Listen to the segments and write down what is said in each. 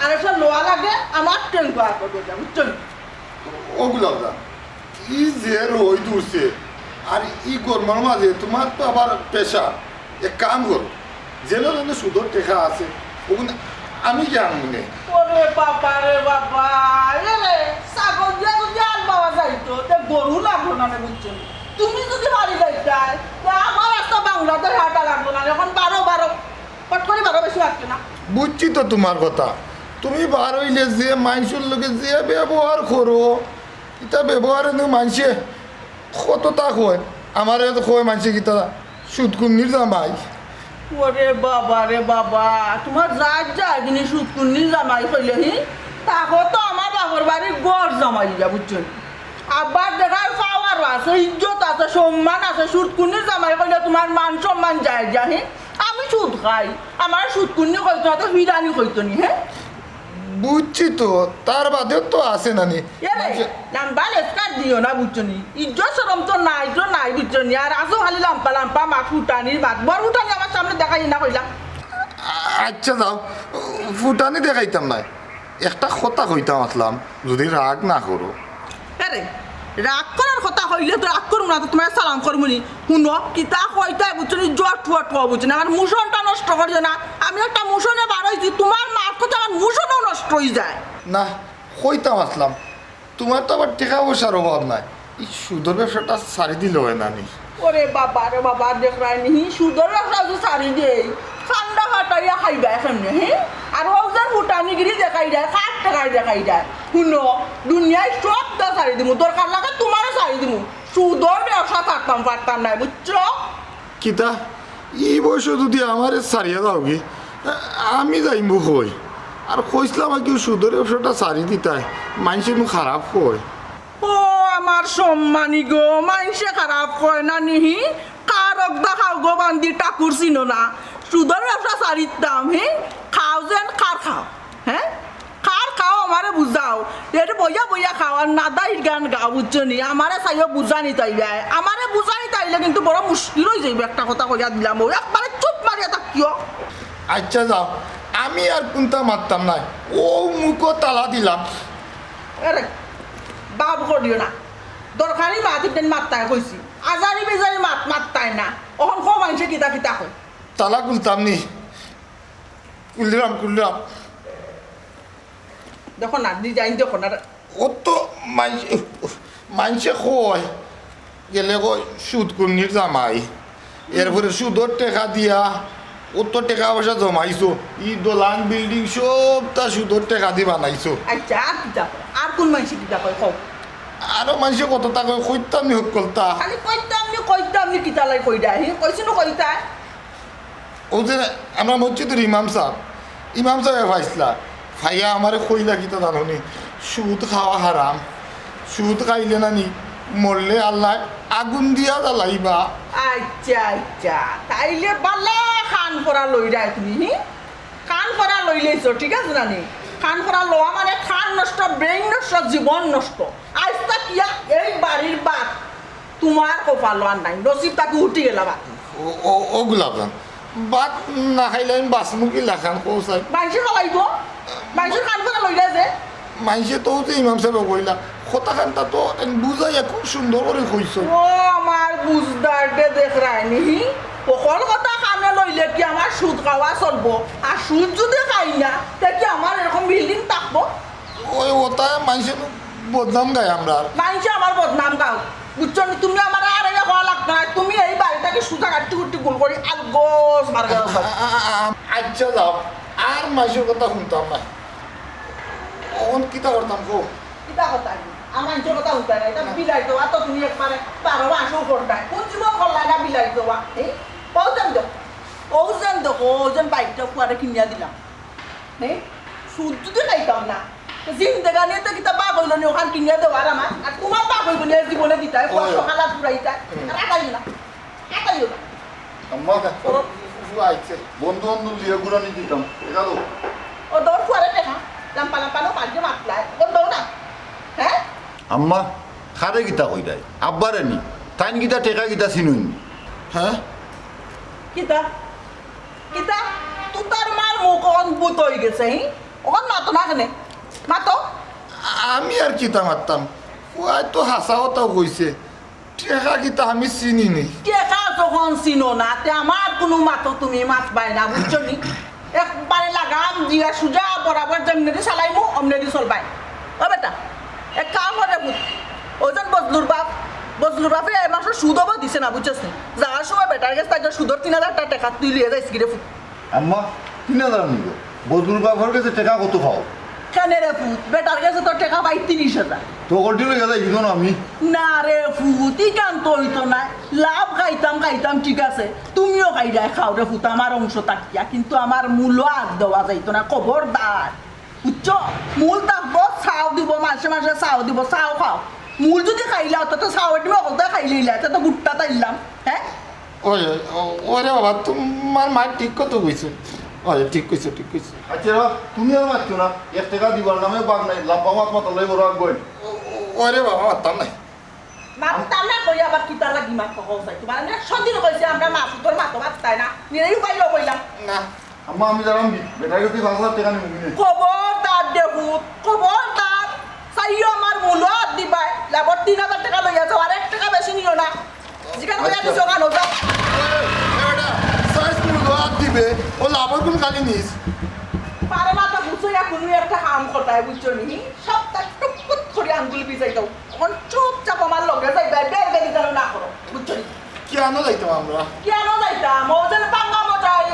আর একটা লোয়া লাগে আমার ট্রেন করা করবে বুঝছেন ওগুলো ই যে রই দূরছে আর ই গরমের মাঝে তোমার তো আবার পেশা এক কাম করো যেন যেন সুদর টেকা আছে ওগুলো আমি জান মনে ওরে বাবা রে বাবা রে ছাগল দিয়ে যদি আল পাওয়া যাইতো তে গরু লাগলো না বুঝছেন তুমি যদি বাড়ি যাইতাই আমার একটা বাংলাদেশ হাঁটা লাগলো না এখন 12 পট করে 12 বেশি লাগছে না বুঝছি তো তোমার কথা তুমি বার হইলে যে মানুষের লোকে যে ব্যবহার করো এটা ব্যবহারে মানুষে কতটা কয় আমার কয় মানুষে কিতা সুদ কুন্নির জামাই ওরে বাবা রে বাবা তোমার যা জিনিস সুদ কুন্নির জামাই কইলে হি তাকে তো আমার বাবার বাড়ির গড় জামাই যা বুঝছেন আবার দেখার পাওয়ার আছে ইজ্জত আছে সম্মান আছে সুদ কুন্নির জামাই কইলে তোমার মান সম্মান যায় যা হি আমি সুদ খাই আমার সুদ কুন্নি কইতো না তো হিরানি কইতো নি হ্যাঁ বুঝছি তো তার বাদেও তো আছে নানি লাম্বা লেস্কার দিও না বুঝছনি ইজ্জত সরম তো নাই বুঝছনি আর আসো খালি লাম্পা মাছ ফুটানির মাছ বড় ফুটানি আমার সামনে দেখাই না কইলাম আচ্ছা যাও ফুটানি দেখাইতাম না একটা কথা কইতাম আসলাম যদি রাগ না করো আরে রাগ করার কথা হইলে তো রাগ করবো না তো তোমার সালাম করবো নি শুনো কিতা কইতাই বুঝছনি জট ফুট বুঝছেন আমার মুসনটা নষ্ট করিও না আমি একটা মুসনে বার হইছি তোমার মার কথা আমার মুসনও নষ্ট হয়ে যায় না কইতাম আসলাম তোমার তো আবার টাকা পয়সার অভাব নাই এই সুদের ব্যবসাটা সারি দিল হয় নানি ওরে বাবা রে বাবা দেখ রাইনি সুদের ব্যবসা যে সারি দেই ঠান্ডা কাটাইয়া খাইবা এখানে হ্যাঁ আর ও যে ফুটানিগিরি দেখাই দেয় 60 টাকায় দেখাই দেয় শুনো দুনিয়ায় সবটা সারি দিমু দরকার লাগে তোমারও সারি দিমু সুদের ব্যবসা পারতাম নাই বুঝছো কিতা এই বয়সে যদি আমার সারিয়া দাও কি আমি যাইমু হই আর কইসলাম আর কেউ সুদের ব্যবসাটা সারি দিতাই মানুষে খারাপ হয় ও আমার সম্মানী গো মানুষে খারাপ হয় না নিহি কারক দেখাও গো বান্দি ঠাকুর চিনো না সুদের ব্যবসা সারির দাম হ্যাঁ খাও যেন কার খাও হ্যাঁ কার খাও আমারে বুঝাও এটা বইয়া খাও আর নাদাইর গান গাও বুঝছো নি আমারে চাইও বুঝানি তাইলে আমারে বুঝানি তাইলে কিন্তু বড় মুশকিল হয়ে যাইবে একটা কথা কইয়া দিলাম ও একবারে চুপ মারিয়া থাকিও আচ্ছা যাও আমি আর কোনটা মারতাম নাই ও মুখো তালা দিলাম আরে বাপ করিও না দরকারি মাতিতেন মাত্তায় কইছি আজারি বেজারি মাত্তায় না ওখন কো মানুষে কিতা কয় তালা খুলতাম নি কুললাম দেখো না ডিজাইন দেখো না ও তো মানুষে কয় গেলে কয় সুদ কুন্নির জামাই এরপরে সুদর টেকা দিয়া ও তো টাকা পয়সা জমাইছো ই দোলান বিল্ডিং সব তা সুদর টাকা দিয়ে বানাইছো আচ্ছা আর কিতা আর কোন মানুষে কিতা কয় কও আরো মানুষে কত টাকা কইতাম নি হোক কলতা খালি কইতাম নি কিতা লাই কই দেয় কইছিনো কইতা ও যে আমরা মসজিদের ইমাম সাহেব ফাইসলা ফাইয়া আমারে কইলা কিতা জানি সুদ খাওয়া হারাম সুদ খাইলে নানি মরলে আল্লাহ আগুন দিয়া জ্বালাইবা আচ্ছা তাইলে বালা কান পরা লই যায় তুমি কান পরা লই লেছো ঠিক আছে নানি কান পরা লওয়া মানে খান নষ্ট ব্রেইন নষ্ট জীবন নষ্ট আজটা কিয়া এই বাড়ির বাত তোমার কপাল আর নাই নসিব তাকে উঠি গেলা বাত ও গুলাবান বাত না খাইলে আমি বাসমুখী লাখান কৌসাই মানুষে খাওয়াইব মানুষের কান পরা লই যায় যে মানুষে তো ইমাম সাহেব কইলা কথাখানটা তো বুঝাইয়া খুব সুন্দর করে কইছ ও আমার বুঝদারটে দেখ রায়নি সকল কথা কানে লইলে কি আমার সুদ খাওয়া চলবো আর সুদ যদি খাই না তা কি আমার এরকম বিল্ডিং থাকবো ওই ওটা মানুষের বদনাম গায় আমরা মানুষে আমার বদনাম গাও বুঝছো তুমি আমার আর আগে হওয়া লাগতো না তুমি এই বাড়িটাকে সুতা কাটতে কুটতে গুল করি আর গোস মার আচ্ছা যাও আর মানুষের কথা শুনতাম না ওন কিতা করতাম কো কিতা কথা আমার যে কথা উঠা না এটা বিলাই দেওয়া তো তুমি একবারে 12 মাসও করতাই কোন জীবন করলাই না বিলাই দেওয়া এই ওজন দেখো ওজন বাইকটা ফুয়ারে কিনিয়া দিলাম হ্যাঁ সুদ যদি খাইতাম না জিন্দেগানি তো কিতা বাপ হইল নি ওখান কিনিয়া দেওয়া আর আমার আর তোমার বাপ হইব নি জীবনে দিতাই সকালে পুরাইতা আর আটাইও না আম্মা আইছে বন্ধু লিয়ে গুড়ানি দিতাম এগালো ও দৌড় ফুয়ারে দেখা লাম্পা পাঁচে মাতলাই ও দৌড় না হ্যাঁ আম্মা খারে গীতা কই দেয় আব্বারে নি তাইন গীতা টেকা গীতা চিনুন হ্যাঁ কিতা তুতার মার মুখ অদ্ভুত হয়ে গেছে ওখান মাতো না কেনে মাতো আমি আর কিতা মারতাম ওই তো হাসাও তাও কইছে টেকা কিতা আমি চিনি নি টেকা যখন চিনো না তে আমার কোনো মাতো তুমি মাতবাই না বুঝছো নি একবারে লাগাম দিয়া সুজা বরাবর যেমনি চালাইমু অমনি চলবাই ও বেটা এক কাম করে বুঝ ওজন বজলুর বাপে এই মাসে সুদ হবা দিছে না বুঝছিস যাওয়ার সময় বেটার কাছে তাই সুদর 3,000 টাকা তুই লিয়ে যাইস কিরে ফুট আম্মা 3,000 নিব বদলুর বাবার কাছে টাকা কত খাও কেনে রে ফুট বেটার কাছে তোর টাকা পাই 30,000 তো কন্টিনিউ গেছে ইগো না আমি না রে ফুট ই কান তো হইতো না লাভ খাইতাম ঠিক আছে তুমিও খাও রে ফুট আমার অংশ তাকিয়া কিন্তু আমার মূল্য আর দেওয়া যাইতো না খবরদার বুঝছো মূল থাকবো চাও দিব মাসে চাও দিব চাও খাও মূল যদি খাইলা তো চাও তুমি অকলতে খাইলিলা তো গুট্টা তাইলাম হ্যাঁ ওরে বাবা তোমার মা ঠিক কথা কইছে ঠিক কইছে আচ্ছা তুমি আর মারছো না 1 টাকা দিবার নামে বাগ নাই লাম্বা মাত মাত লই বড় আগবই ওরে বাবা মারতাম নাই মারতাম না কই আবার কিতা লাগি মাত কও চাই তোমার না সদিন কইছে আমরা মা তোর মা তো মারতাই না নিরেই পাইলো কইলাম না আম্মা আমি জানাম দি বেটার কাছে 5,000 টাকা নিব কিনে খবরদার দেবু খবরদার চাইও আমার মূল্য আর দিবাই লাভর 3,000 টাকা লইয়া যাও আর 1 টাকা বেশি নিও না যেখানে কইয়া দিছো কানো যাও বেটা সাইজ মূল্য আর দিবে ও লাভর কোন খালি নিস পারে না তো বুঝছো কোনো একটা কাম করতাই বুঝছো নি সবটা টুকটুক করে আঙ্গুল বিজাই দাও এখন চুপচাপ আমার লগে যাইবা বের বেরি যেন না করো বুঝছো নি কেন যাইতাম আমরা কেন যাইতাম ও যেন পাঙ্গা মজাই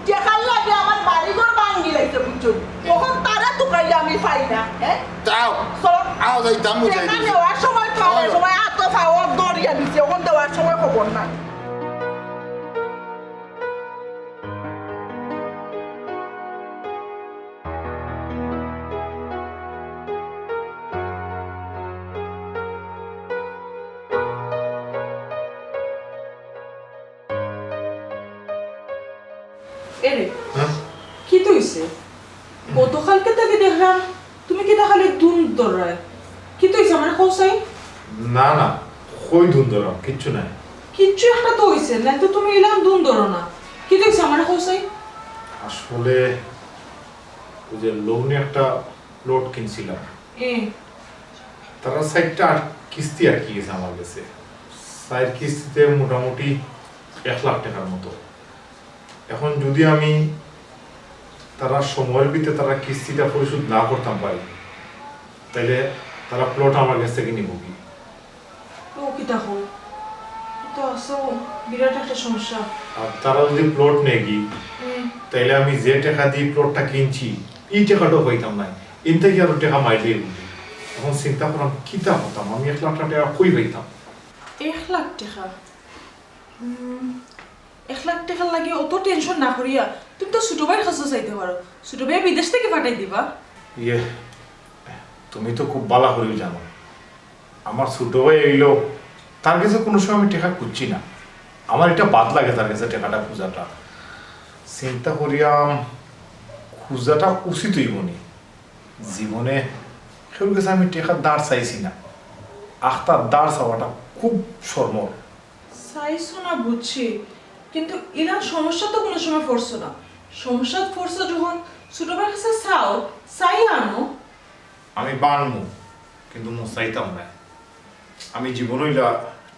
যেখান লাগে আমার বাড়িঘর ভাঙ্গি লাগছে বুঝছো তখন তারা তুকাইলে আমি পাই না হ্যাঁ যাও চলো আও যাইতাম বুঝাই যেখানে দেওয়ার সময় খাওয়ার সময় এত খাওয়া দরিয়া দিচ্ছে ওখান দেওয়ার সময় খবর নাই এরে কি তুইছে গতকালকে তাকে দেখলাম তুমি কি তাহলে দুন দরায় কি তুইছে আমার কোসাই না না কই দুন ধরা কিচ্ছু নাই কিচ্ছু একটা তো হইছে না তো তুমি এলাম দুন ধরো না কি তুইছে আমার কোসাই আসলে ওই যে লোনে একটা প্লট কিনছিলাম তারা সাইডটা কিস্তি আর কি গেছে আমার কাছে সাইড কিস্তিতে মোটামুটি 1 লাখ টাকার মতো এখন যদি আমি তারা সময়ের ভিতরে তারা কিস্তিটা পরিশোধ না করতাম পারি তাইলে তারা প্লট আমার কাছ থেকে নিব কি ও কি দেখো তো আসো বিরাট একটা সমস্যা আর তারা যদি প্লট নেয় কি তাইলে আমি যে টাকা দিয়ে প্লটটা কিনছি এই টাকাটাও পাইতাম না এর থেকে আরো টাকা মাইলে এখন চিন্তা করলাম কিতা হতাম আমি 1 লাখ টাকা কই পাইতাম 1 লাখ টাকা 1 লাখ টাকা লাগে অত টেনশন না করিয়া তুমি তো ছোট ভাইয়ের কাছে চাইতে পারো ছোট ভাই বিদেশ থেকে পাঠাই দিবা ইয়ে তুমি তো খুব ভালো করে জানো আমার ছোট ভাই এলো তার কাছে কোনো সময় আমি টাকা খুঁজছি না আমার এটা বাদ লাগে তার কাছে টাকাটা খোঁজাটা চিন্তা করিয়াম খোঁজাটা উচিত হইব নি জীবনে কেউ কাছে আমি টাকার দাঁড় চাইছি না আখতার দাঁড় চাওয়াটা খুব শর্মর চাইছো না বুঝছি কিন্তু এরা সমস্যা তো কোনো সময় পড়ছো না সমস্যা পড়ছো যখন ছোট ভাইয়ের কাছে চাই আনো আমি বানমু কিন্তু চাইতাম না আমি জীবনই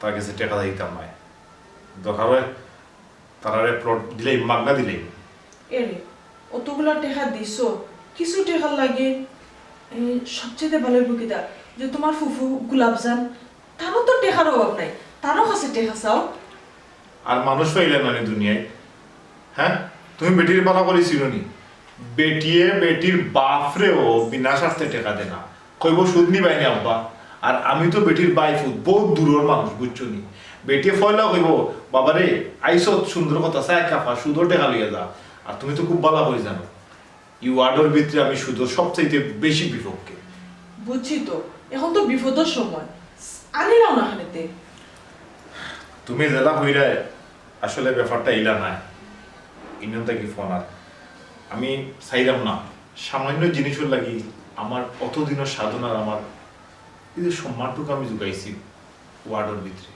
তার কাছে টাকা দিতাম না দরকার হয় তারা প্লট দিলেই মাগনা দিলেই এরে অতগুলা টাকা দিছো কিছু টাকা লাগে সবচেয়ে ভালো বুকিদা যে তোমার ফুফু গুলাবজান তারও তো টাকার অভাব নাই তারও কাছে টাকা চাও আর মানুষ পাইলেন না দুনিয়ায় হ্যাঁ তুমি বেটির পালা করেছিল নি বেটিয়ে বেটির বাপরেও বিনা স্বার্থে টাকা দে না কইব সুদ নিবাইনি আব্বা আর আমি তো বেটির বাইফুত বহুত দূরের মানুষ বুঝছো নি বেটিয়ে ফয়লা কইব বাবারে আইসত সুন্দর কথা চাই কাফা সুদর টাকা লইয়া যা আর তুমি তো খুব ভালো হয়ে জানো এই ওয়ার্ডের ভিতরে আমি সুদর সবচাইতে বেশি বিপক্ষে বুঝছি তো এখন তো বিপদের সময় আনি নাও না খানেতে তুমি জেলা হইরা আসলে ব্যাপারটা ইলা নাই ইনটা কি ফোন আর আমি চাইলাম না সামান্য জিনিসের লাগি আমার অতদিনের সাধনার আমার এই যে সম্মানটুকু আমি জোগাইছি ওয়ার্ডের ভিতরে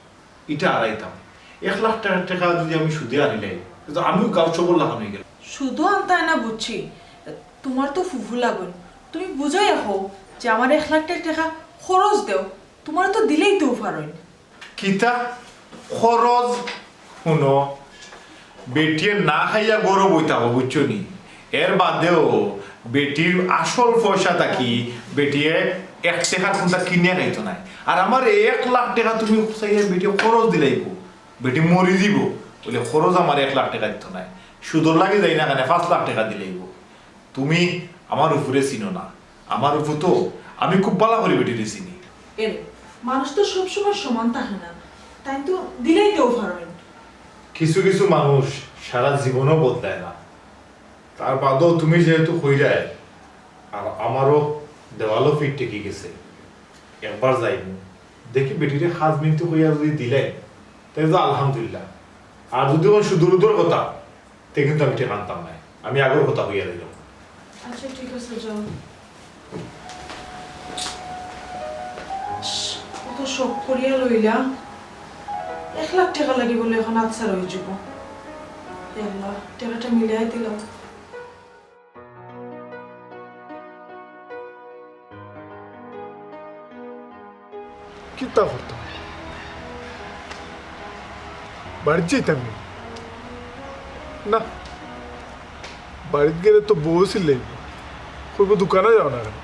এটা আড়াইতাম 1 লাখ টাকা যদি আমি সুদে আনিলাই কিন্তু আমিও গাও চবল লাগানো হয়ে গেল শুধু আনতাই না বুঝছি তোমার তো ফুফু লাগুন তুমি বুঝাই রাখো যে আমার 1 লাখ টাকা খরচ দেও তোমার তো দিলেই তো পারোই কিতা খরচ শুনো বেটিয়ে না খাইয়া গরু বইতাবো বুঝছো নি এর বাদেও বেটির আসল পয়সা থাকি বেটিয়ে 1 টাকার কোনটা কিনে খাইতো নাই আর আমার 1 লাখ টাকা তুমি চাইয়া বেটি খরচ দিলাইবো বেটি মরি দিব বলে খরচ আমার 1 লাখ টাকা দিত নাই সুদর লাগে যাই না কেন 5 লাখ টাকা দিলাইবো তুমি আমার উপরে চিনো না আমার উপর তো আমি খুব ভালো করে বেটিরে চিনি এর মানুষ তো সবসময় সমান থাকে না তাই তো দিলেই তো পারোই কিছু কিছু মানুষ সারা জীবনও বদলায় না তার বাদেও তুমি যেহেতু হইরায় আর আমারও দেওয়ালও ফিট টেকে গেছে একবার যাইব দেখি বেটিরে 5 মিনিট হইয়া যদি দিলেন তাই তো আলহামদুলিল্লাহ আর যদি কোনো সুদূর কথা তে কিন্তু আমি ঠিক আনতাম না আমি আগের কথা হইয়া দিলাম আচ্ছা ঠিক আছে যাও কত শখ করিয়া লইলা 1 লাখ টাকা লাগি বলে এখন আচ্ছা রয়ে যাব আল্লাহ টাকাটা মিলাই দিলাম কিতা করতাম বাড়িতে যেতাম না বাড়িতে গেলে তো বসিল লাগবে দোকানে যাও না কেন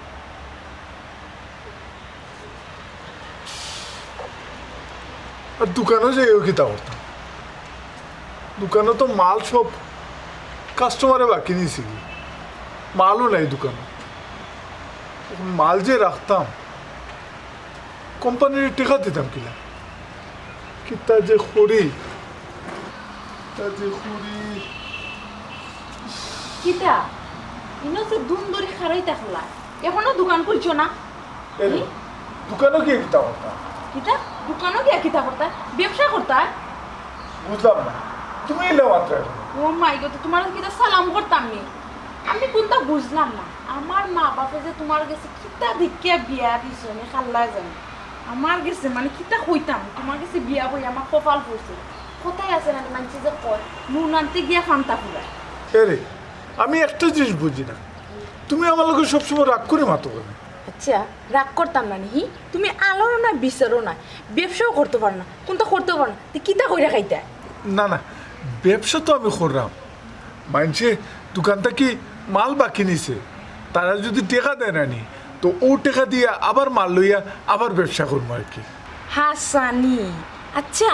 আর দোকানে যাইও কিতা করতাম দোকানে তো মাল সব কাস্টমারে বাকি নিয়েছি মালও নাই দোকানে মাল যে রাখতাম কোম্পানির টেকা দিতাম কিনা কিতা যে খড়ি কিতা ইনো যে দুম ধরে খারাই থাকলা এখনো দোকান খুলছো না দোকানে গিয়ে কিতা করতাম কিতা দোকানও গিয়া কিতা করতা ব্যবসা করতা বুঝলাম না তুমি এলে মাত্র ও মাই গড তোমার কিতা সালাম করতাম আমি কোনটা বুঝলাম না আমার মা বাপে যে তোমার কাছে কিতা দিকে বিয়া দিছ নে খাল্লা জানি আমার কাছে মানে কিতা কইতাম তোমার কাছে বিয়া হই আমার কপাল পড়ছে কোথায় আছে না মানছি যে কয় নুন আনতে গিয়া ফান্তা ফুলায় এরে আমি একটা জিনিস বুঝি না তুমি আমার লোক সবসময় রাগ করে মাতো কেন আচ্ছা রাগ করতাম না নি তুমি আলোর না বিচারও না ব্যবসাও করতে পারো না কোনটা করতে পারো না তুই কিতা কইরা খাইতা না না ব্যবসা তো আমি করলাম মানছে দোকানটা কি মাল বাকি নিছে তারা যদি টেকা দেয় না নি তো ও টেকা দিয়ে আবার মাল লইয়া আবার ব্যবসা করবো আর কি হাসানি আচ্ছা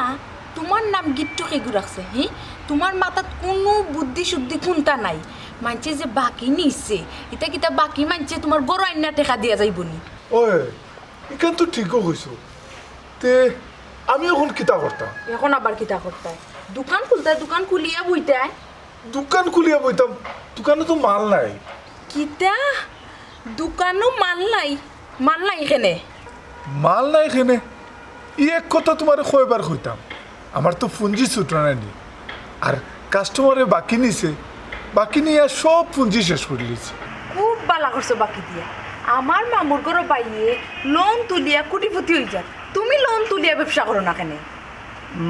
তোমার নাম গিট্টু কেগু রাখছে হি তোমার মাথাত কোনো বুদ্ধি শুদ্ধি কোনটা নাই মানছে যে বাকি নিছে এটা কিতা বাকি মানছে তোমার গরু আইনা টেকা দিয়া যাইব নি ওই এখান তো ঠিকও হয়েছ তে আমি এখন কিতা করতাম এখন আবার কিতা করতায় দোকান খুলতায় দোকান খুলিয়া বইতায় দোকান খুলিয়া বইতাম দোকানে তো মাল নাই কিতা দোকানও মাল নাই এখানে মাল নাই এখানে ই এক কথা তোমার কয়বার কইতাম আমার তো পুঁজি ছুটো নাইনি আর কাস্টমারে বাকি নিছে বাকি নিয়ে সব পুঁজি শেষ করে লিছে খুব বালা করছো বাকি দিয়া আমার মামুর ঘর বাইয়ে লোন তুলিয়া কোটিপতি হয়ে যায় তুমি লোন তুলিয়া ব্যবসা করো না কেন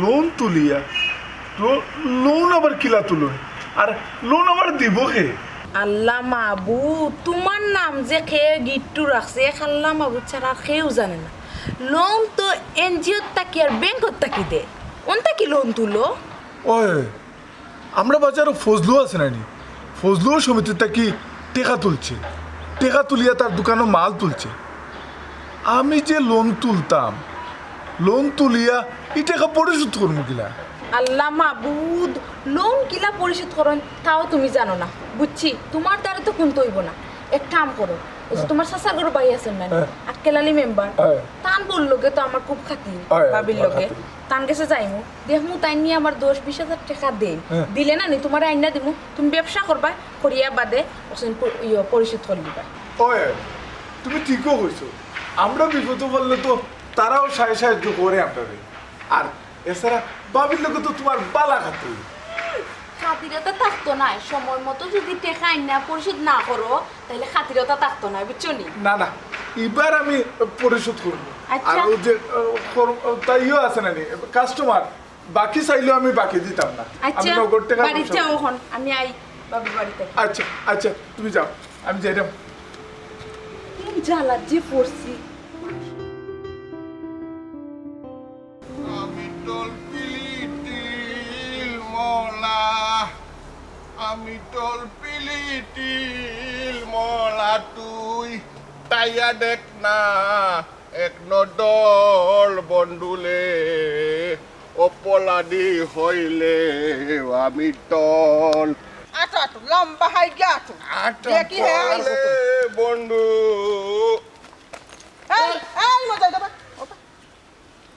লোন তুলিয়া লোন আবার কিলা তুলো আর লোন আবার দিব কে আল্লাহ মাবু তোমার নাম যে খেয়ে গিট্টু রাখছে খাল্লা মাবু ছাড়া আর খেয়েও জানে না লোন তো এনজিওর তাকি আর ব্যাংকত তাকি দে ওনটা কি লোন তুলো ওই আমরা বাজারে ফজলু আছে নানি ফজলুও সমিতির তাকি টেকা তুলছে টেকা তুলিয়া তার দোকানে মাল তুলছে আমি যে লোন তুলতাম লোন তুলিয়া ই টাকা পরিশোধ করবো কিলা আল্লাহ মাবুদ লোন কিলা পরিশোধ করেন তাও তুমি জানো না বুঝছি তোমার দ্বারা তো কোন তৈব না এক কাম করো এই যে তোমার শাশাগর ভাই আছেন না আক্কেল আলী মেম্বার তান বললো তো আমার খুব খাতি ভাবির লোকে তান গেছে যাইমু দেখমু তাই নিয়ে আমার 10-20 হাজার টাকা দেন দিলে না নি তোমার আইনা দিমু তুমি ব্যবসা করবা করিয়া বাদে পরিশোধ করে দিবা ওই তুমি ঠিকও কইছো আমরা বিপদে বললে তো তারাও সাহায্য করে আপনাদের আর এছাড়া ভাবির লোকে তো তোমার বালা খাতে খাতিরতা থাকতো না সময় মতো যদি টাকা আইনা পরিশোধ না করো তাহলে খাতিরতা থাকতো না বুঝছো নি না না এবার আমি পরিশোধ করবো আচ্ছা। আর ও যে তাইও আছে না কাস্টমার বাকি চাইলেও আমি বাকি দিতাম না আমি আচ্ছা নগদ টাকা বাড়িতে যাও এখন আমি আই বাবুর বাড়িতে আচ্ছা আচ্ছা তুমি যাও আমি যাইতাম কোন জ্বালা যে পড়ছি আমি টলপিলিটিল মলা আমি টলপিলিটিল মলা তুই তাইয়া দেখ না এক নদল বন্ধুলে অপলাদি হইলে আমি টল আটো আটো লম্বা হাই গিয়া আটো দেখি হে আইছো বন্ধু এই এই মজা দেবা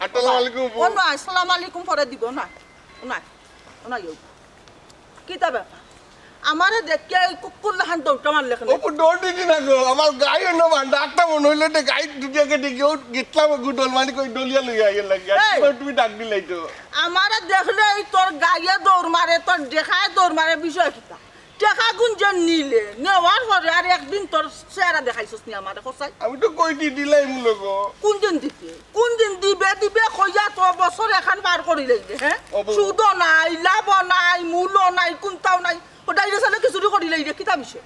আসসালামু আলাইকুম ও না আসসালামু আলাইকুম পরে দিব না না না ইউ কিতা ব্যাপার আমারে দেখে কুকুর লাহান দৌড়টা মারলে কেন ও দৌড় দিছি না গো আমার গাই অন্য বান্ধা একটা মনে হইলো যে গাই দুটিয়াকে ডেকে গেতলাম গুডল মানে কই ডলিয়া লইয়া আইয়া লাগিয়া তুমি ডাক দিলাই তো আমারে দেখলে তোর গায়ে দৌড় মারে তোর দেখায় দৌড় মারে বিষয় কিতা টেকা গুঞ্জন নিলে নেওয়ার পরে আর একদিন তোর চেহারা দেখাইছিস নি আমারে কোসাই আমি তো কই দি দিলাই মুলক কোন দিন দিবে কইয়া তো বছর এখন পার করি লইলে হ্যাঁ সুদ নাই লাভ নাই মূল্য নাই কোনটাও নাই ওটাই রেসালে কিছু করি লইলে কিতা বিষয়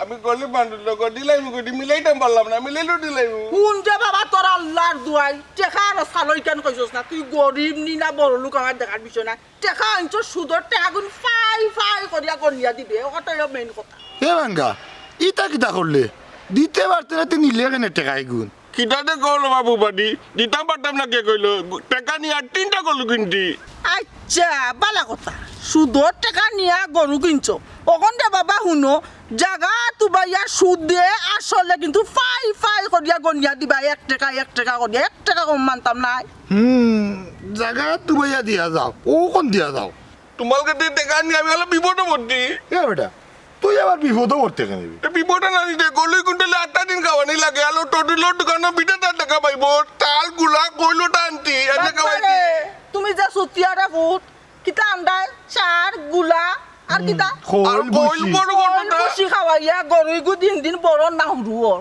আমি গলি বান্ধব লোক দিলাই মুখ দি মিলাইতাম পারলাম না মিলাইলো দিলাই কোন যে বাবা তোর আল্লাহর দুয়াই টেকা আর সালই কেন কইছস না তুই গরিব নি না বড় লোক আমার দেখার বিষয় না টেকা আনছো সুদর টেকা গুণ ফাই করিয়া গলিয়া দিবে ওটাই মেইন কথা এ ভাঙ্গা ইটা কিতা করলে দিতে পারতে না তুই নিলে কেন টেকাই গুণ কিটাতে কল বাবু বাড়ি দিতাম পারতাম না কে কইলো টাকা নিয়ে আর 3টা করলো কিনতি আচ্ছা বালা কথা সুদর টাকা নিয়া গরু কিনছো ওখান দে বাবা শুনো জাগা তুবাইয়া সুদ দে আসলে কিন্তু ফাই করিয়া গনিয়া দিবা 1 টাকা করিয়া 1 টাকা কম মানতাম নাই জাগা তুবাইয়া দিয়া যাও ও কোন দিয়া যাও তোমার কাছে টাকা নিয়ে আমি হলো বিপদে পড়ছি এ বেটা তুই আবার বিপদে পড়তে কেন বিপদে না দিতে গলি কুইন্টালে 8টা দিন খাওয়ানি লাগে আলো টোটিলোর দোকানে 20 টাকা পাইব তাল গুলা কইলোটা আনতি এনে খাওয়াইতি তুমি যে সুতিয়ারে ফুট কিতা আন্ডাই চার গুলা আর কিতা খোল বড় বসি খাওয়াইয়া গরুইগু দিন বড় না হুরুর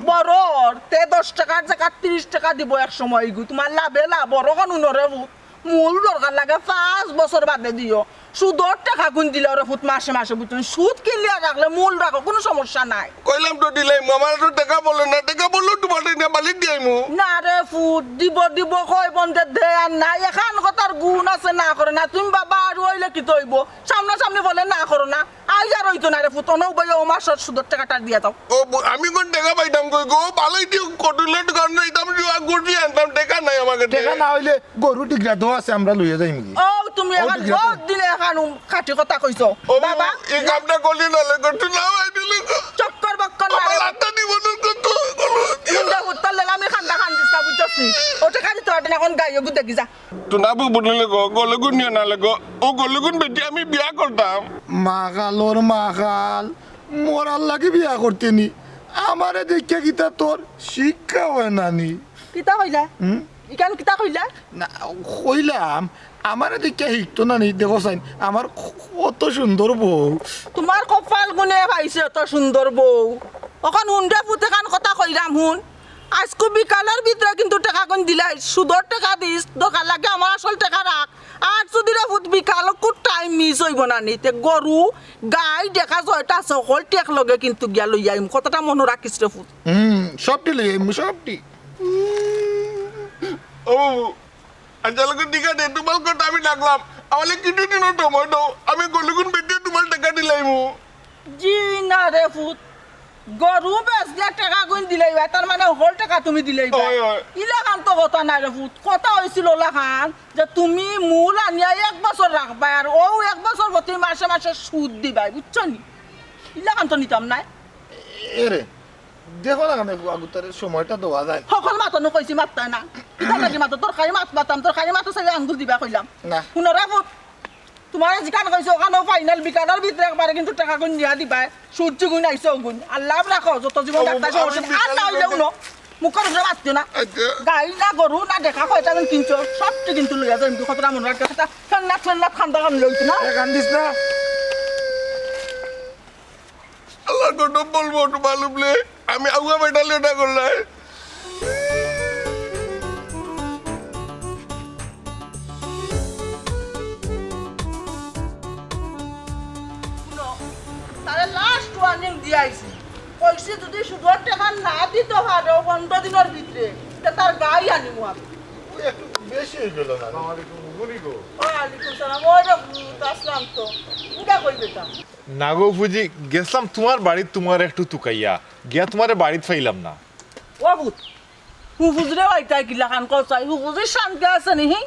বড়র তে 10 টাকার জায়গা 30 টাকা দিব এক সময় গু তোমার লাভে লাভ বড় কানুন রে ফুট মূল দরকার লাগে 5 বছর বাদে দিও সুদর টাকা গুণ দিলে ওরা ফুট মাসে বুঝুন সুদ কিনলে রাখলে মূল রাখো কোনো সমস্যা নাই কইলাম তো দিলাই আমার তো টাকা বলে না টাকা বললো তোমার না মালিক দিয়াইমু না রে ফুট দিব কই বন্ধে দে আর নাই এখান কথার গুণ আছে না করে না তুমি বাবা আর হইলে কি তৈব সামনে বলে না করো না আই আর হইতো না রে ফুট অনও বই ও মাসের সুদর টাকাটা দিয়া দাও ও আমি কোন টাকা পাইতাম কই গো ভালোই দিও কটুলের দোকান নাইতাম গরু আনতাম টাকা নাই আমাকে টাকা না হইলে গরু টিকরা তো আছে আমরা লইয়া যাইমু ও তুমি এখন বহুত দিনে এখন খাটি কথা কইছো বাবা এই কামটা করলি না লাগে তুই না আই দিলে চক্কর বক্কর না রে লাটা দিব না তো মুন্ডা হুত্তালে আমি খান্দিস্তা বুঝছছি ও টাকা দিতে পারতে না কোন গাইও গু দেখি যা তুই না বললে গো গলগুন নিয়ে না লাগো ও গলগুন বেটি আমি বিয়া করতাম মাগালোর মাগাল মোরাল লাগে বিয়া করতেনি আমারে দেখে কিতা তোর শিক্ষা হয় নানি কিতা কইলা ইকান কিতা কইলা না কইলাম আমারে দেখে শিখতো নানি দেখো সাইন আমার কত সুন্দর বউ তোমার কপাল গুনে পাইছে এত সুন্দর বউ ওখান হুন্ডা ফুটে কান কথা কইরাম হুন আজকে বিকালের ভিতরে কিন্তু টাকা কোন দিলাই সুদর টাকা দিস দরকার লাগে আমার আসল টাকা রাখ আর যদি রে ফুট বিকাল খুব টাইম মিস হইব না নিতে গরু গাই দেখা জয়টা সকল টেক লগে কিন্তু গিয়া লই আইম কতটা মনে রাখিস রে ফুট সবটি লই আইম সবটি ও আজলকে দিকা দে তোমার কথা আমি ডাকলাম আমালে কিটু দিন সময় দাও আমি গলগুন বেটে তোমার টাকা দিলাইমু জি না রে ফুট গরু বেচলে টাকা গুণ দিলাই তার মানে হল টাকা তুমি দিলাই ইলাখান তো কথা নাই রে ফুট কথা হয়েছিল ওলাখান যে তুমি মূল আনিয়া 1 বছর রাখবা আর ও 1 বছর প্রতি মাসে সুদ দিবাই বুঝছো নি ইলাখান তো নিতাম নাই এরে দেখো না কেন আগুতারের সময়টা দেওয়া যায় সকল মাতনো কইছি মাততা না কিতা লাগি মাত তোর খাই মাত বাতাম তোর খাই মাত সাইয়া আঙ্গুর দিবা কইলাম না শুনরা ফুট তোমার জিকান কইছো ওখানে ফাইনাল বিকালের ভিতরে একবারে কিন্তু টাকা গুণ দিয়া দিবা সূর্য গুণ আইছো গুণ আল্লাহ রাখো যত জীবন একটা আর না হইলেও ন মুখের উপরে মাতছো না গাই না গরু না দেখা কয়টা দিন কিনছো সবটি কিন্তু লইয়া যাই কিন্তু কতটা মনে রাখতে কথা ঠান্ডা খান্দা কান লইতো না কান্দিস না আল্লাহ কত বলবো তো মালুমলে আমি আগুয়া বেটালে এটা করলাই তারে লাস্ট ওয়ার্নিং দিয়াইছি কইছি যদি সুদর টাকা না দিতে পারো 15 দিনের ভিতরে তা তার গাই আনিমু আমি। একটু বেশি হয়ে গেল না ওয়ালাইকুম সালাম। ওই রে ভূত আসলাম তো। উড়া কই বেটা? না গো ফুজি গেছিলাম তোমার বাড়িতে তোমার একটু তুকাইয়া গিয়া তোমার বাড়িতে ফাইলাম না। ও ভূত হুফুজরে ওইটাই কিলা খান কচাই হুফুজির শান্তি আছে নিহি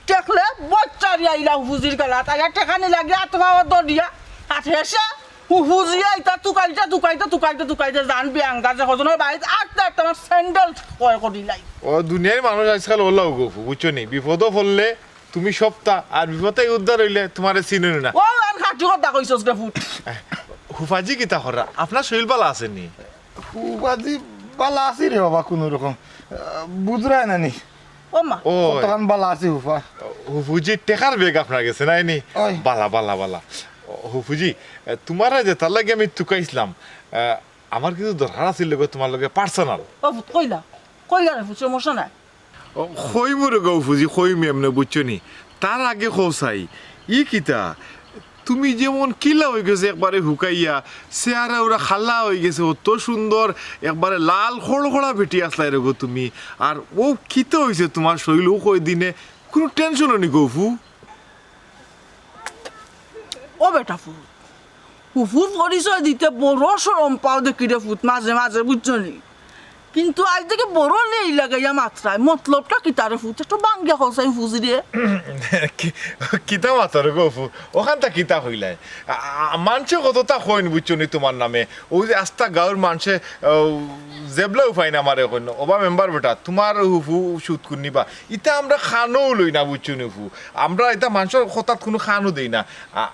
দেখলে বচ্চারি আইলা হুফুজির গলা তাই ঠেকানি লাগে আত্মা দরিয়া হাতে এসে হুফুজি আইতা তুকাইতে জান বিয়াঙ্গা যে হজনের বাড়িতে আটটা তোমার স্যান্ডেল কয় করিলাই। ও দুনিয়ার মানুষ আজকাল ওলাও গো বুঝছো নি বিপদও পড়লে তুমি সপ্তাহ আর বিপদে উদ্ধার হইলে তোমার চিনি না। ও আর খাটি কথা কইছস রে ভূত। হুফাজি কিতা করা আপনার শরীর বালা আসেনি? বাজি বালা আছি রে বাবা কোনো রকম বুঝরায় না নি ও মা ও তখন বালা আছি হুফা হুফুজি টেকার বেগ আপনার গেছে নাই নি? ওই। বালা হুফুজি তোমার যে তার লাগে আমি তুকাইছিলাম আমার কিছু দরকার আছিল তোমার লগে পার্সোনাল। ও ভূত কইলা রে ভূত সমস্যা নাই। খইমুর গো হুফুজি খইমি এমনি বুঝছো নি তার আগে খোসাই ই কিতা তুমি যেমন কিলা হয়ে গেছে একবারে হুকাইয়া চেহারা ওরা খাল্লা হয়ে গেছে অত সুন্দর একবারে লাল খড়খড়া ভেটি আসলাই রে গো তুমি আর ও কিতা হয়েছে তোমার শরীর ও কই দিনে কোনো টেনশনও নি গফু। ও বেটা ফুট হুফুর পরিচয় দিতে বড় সরম পাও দেখি রে ফুট মাঝে মাঝে বুঝছো নি কিন্তু আজ থেকে বড় নেই লাগাইয়া মাত্রায় মতলবটা কি তারে ফুট একটু বাঙ্গিয়া হসাই ফুজি রে কিতা মাতার গফু ওখানটা কিতা হইলাই মানুষে কতটা হইন বুঝছো নি তোমার নামে ওই যে আস্তা গাঁর মানুষে জেবলা উপায় না আমার এখন ওবা মেম্বার বেটা তোমার হুফু সুদ কুর্নি বা ইটা আমরা খানও লই না বুঝছো নি হুফু আমরা এটা মানুষের হঠাৎ কোনো খানও দেই না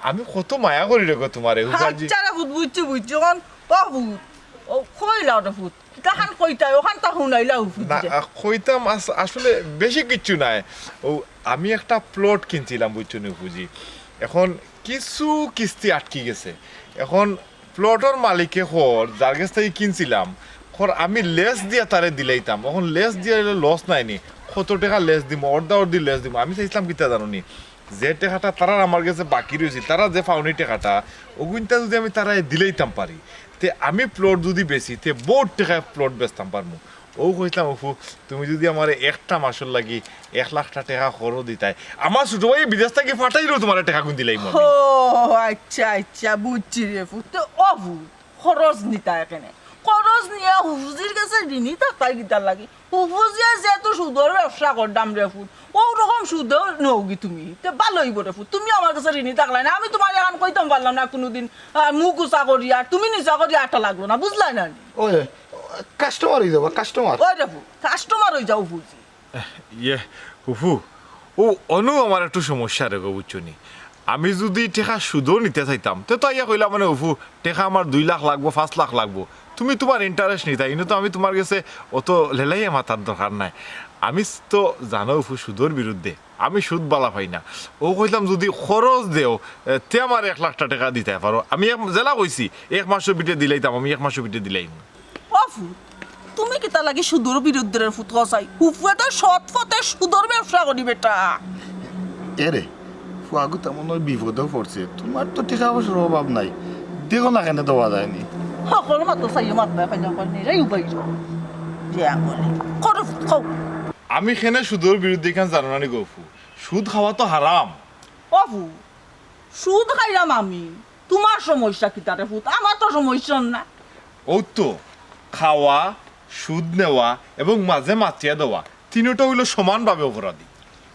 আমি কত মায়া করি রে গো তোমারে হুফাজি। আচ্ছা রে ফুট বুঝছি ওখান ও ফুট ও কইলাও রে ফুট তাহান কইতাই ওখান তা শুনাইলাও ফুট না কইতাম আসলে বেশি কিচ্ছু নাই ও আমি একটা প্লট কিনছিলাম বুঝছো নি হুফুজি এখন কিছু কিস্তি আটকে গেছে এখন প্লটর মালিকে খর যার কাছ থেকে কিনছিলাম খর আমি লেস দিয়া তারে দিলাইতাম এখন লেস দিয়ে লস নাইনি কত টাকা লেস দিব অর্ধি লেস দিব আমি চাইছিলাম কিতা জানো নি যে টাকাটা তারা আমার কাছে বাকি রয়েছে তারা যে পাওনি টাকাটা ওগুনটা যদি আমি তারা দিলাইতাম পারি তে আমি প্লট যদি বেশি তে বহুত টাকায় প্লট বেচতাম পারবো ও কইতাম অফু তুমি যদি আমার একটা মাসের লাগি 1 লাখ টাকা খরচ দিতাই আমার ছোট ভাই বিদেশ থেকে ফাটাইলেও তোমার টাকা গুন দিলাই ও আচ্ছা বুঝছি রে ফুট ও ফুট খরচ নিতা এখানে খরচ নিয়ে হুফুজির কাছে ঋণী থাকাই গিতার লাগি হুফুজিয়া যেহেতু সুদর ব্যবসা করতাম রে ফুট ও রকম সুদ নৌগি তুমি তে ভালোই বলে ফুট তুমি আমার কাছে ঋণী থাকলাই না আমি তোমার এখন কইতাম পারলাম না কোনোদিন মুখ উঁচা করি আর তুমি নিচা করি আটা লাগলো না বুঝলাই না ওই কাস্টমার হয়ে যাবো কাস্টমার ওই রে ফুট কাস্টমার হয়ে যাও ফুজি ইয়ে হুফু ও অনু আমার একটু সমস্যা রে গো বুঝছো নি আমি যদি টাকা সুদও নিতে চাইতাম তো তাই কইলাম মানে হুফু টাকা আমার 2 লাখ লাগবো 5 লাখ লাগবো তুমি তোমার ইন্টারেস্ট নিতা কিন্তু তো আমি তোমার কাছে অত লেলাইয়া মাথার দরকার নাই আমি তো জানো হুফু সুদর বিরুদ্ধে আমি সুদ বালা পাই না ও কইলাম যদি খরচ দেও তে আমার 1 লাখ টাকা দিতে পারো আমি জেলা কইছি 1 মাসের ভিতরে দিলাইতাম আমি 1 মাসের ভিতরে দিলাইম। ও ফুট তুমি কি তা লাগি সুদর বিরুদ্ধে ফুট কসাই হুফুয়ে তো সৎ পথে সুদর ব্যবসা করি বেটা এরে ফুয়াগু তেমন ওই বিপদেও পড়ছে তোমার তো টাকা পয়সার অভাব নাই দেখো না কেন দেওয়া যায়নি সকল মাত্র চাইয়ে মাত্রা খাই যাও নিজেই উপায় যে বলে করো ফুট খাও আমি খেনে সুদর বিরুদ্ধে কেন জানো না নি গফু সুদ খাওয়া তো হারাম। ও ফুট সুদ খাইলাম আমি তোমার সমস্যা কি তারে ফুট আমার তো সমস্যা না ও তো খাওয়া সুদ নেওয়া এবং মাঝে মাতিয়া দেওয়া তিনটা হইলো সমানভাবে অপরাধী।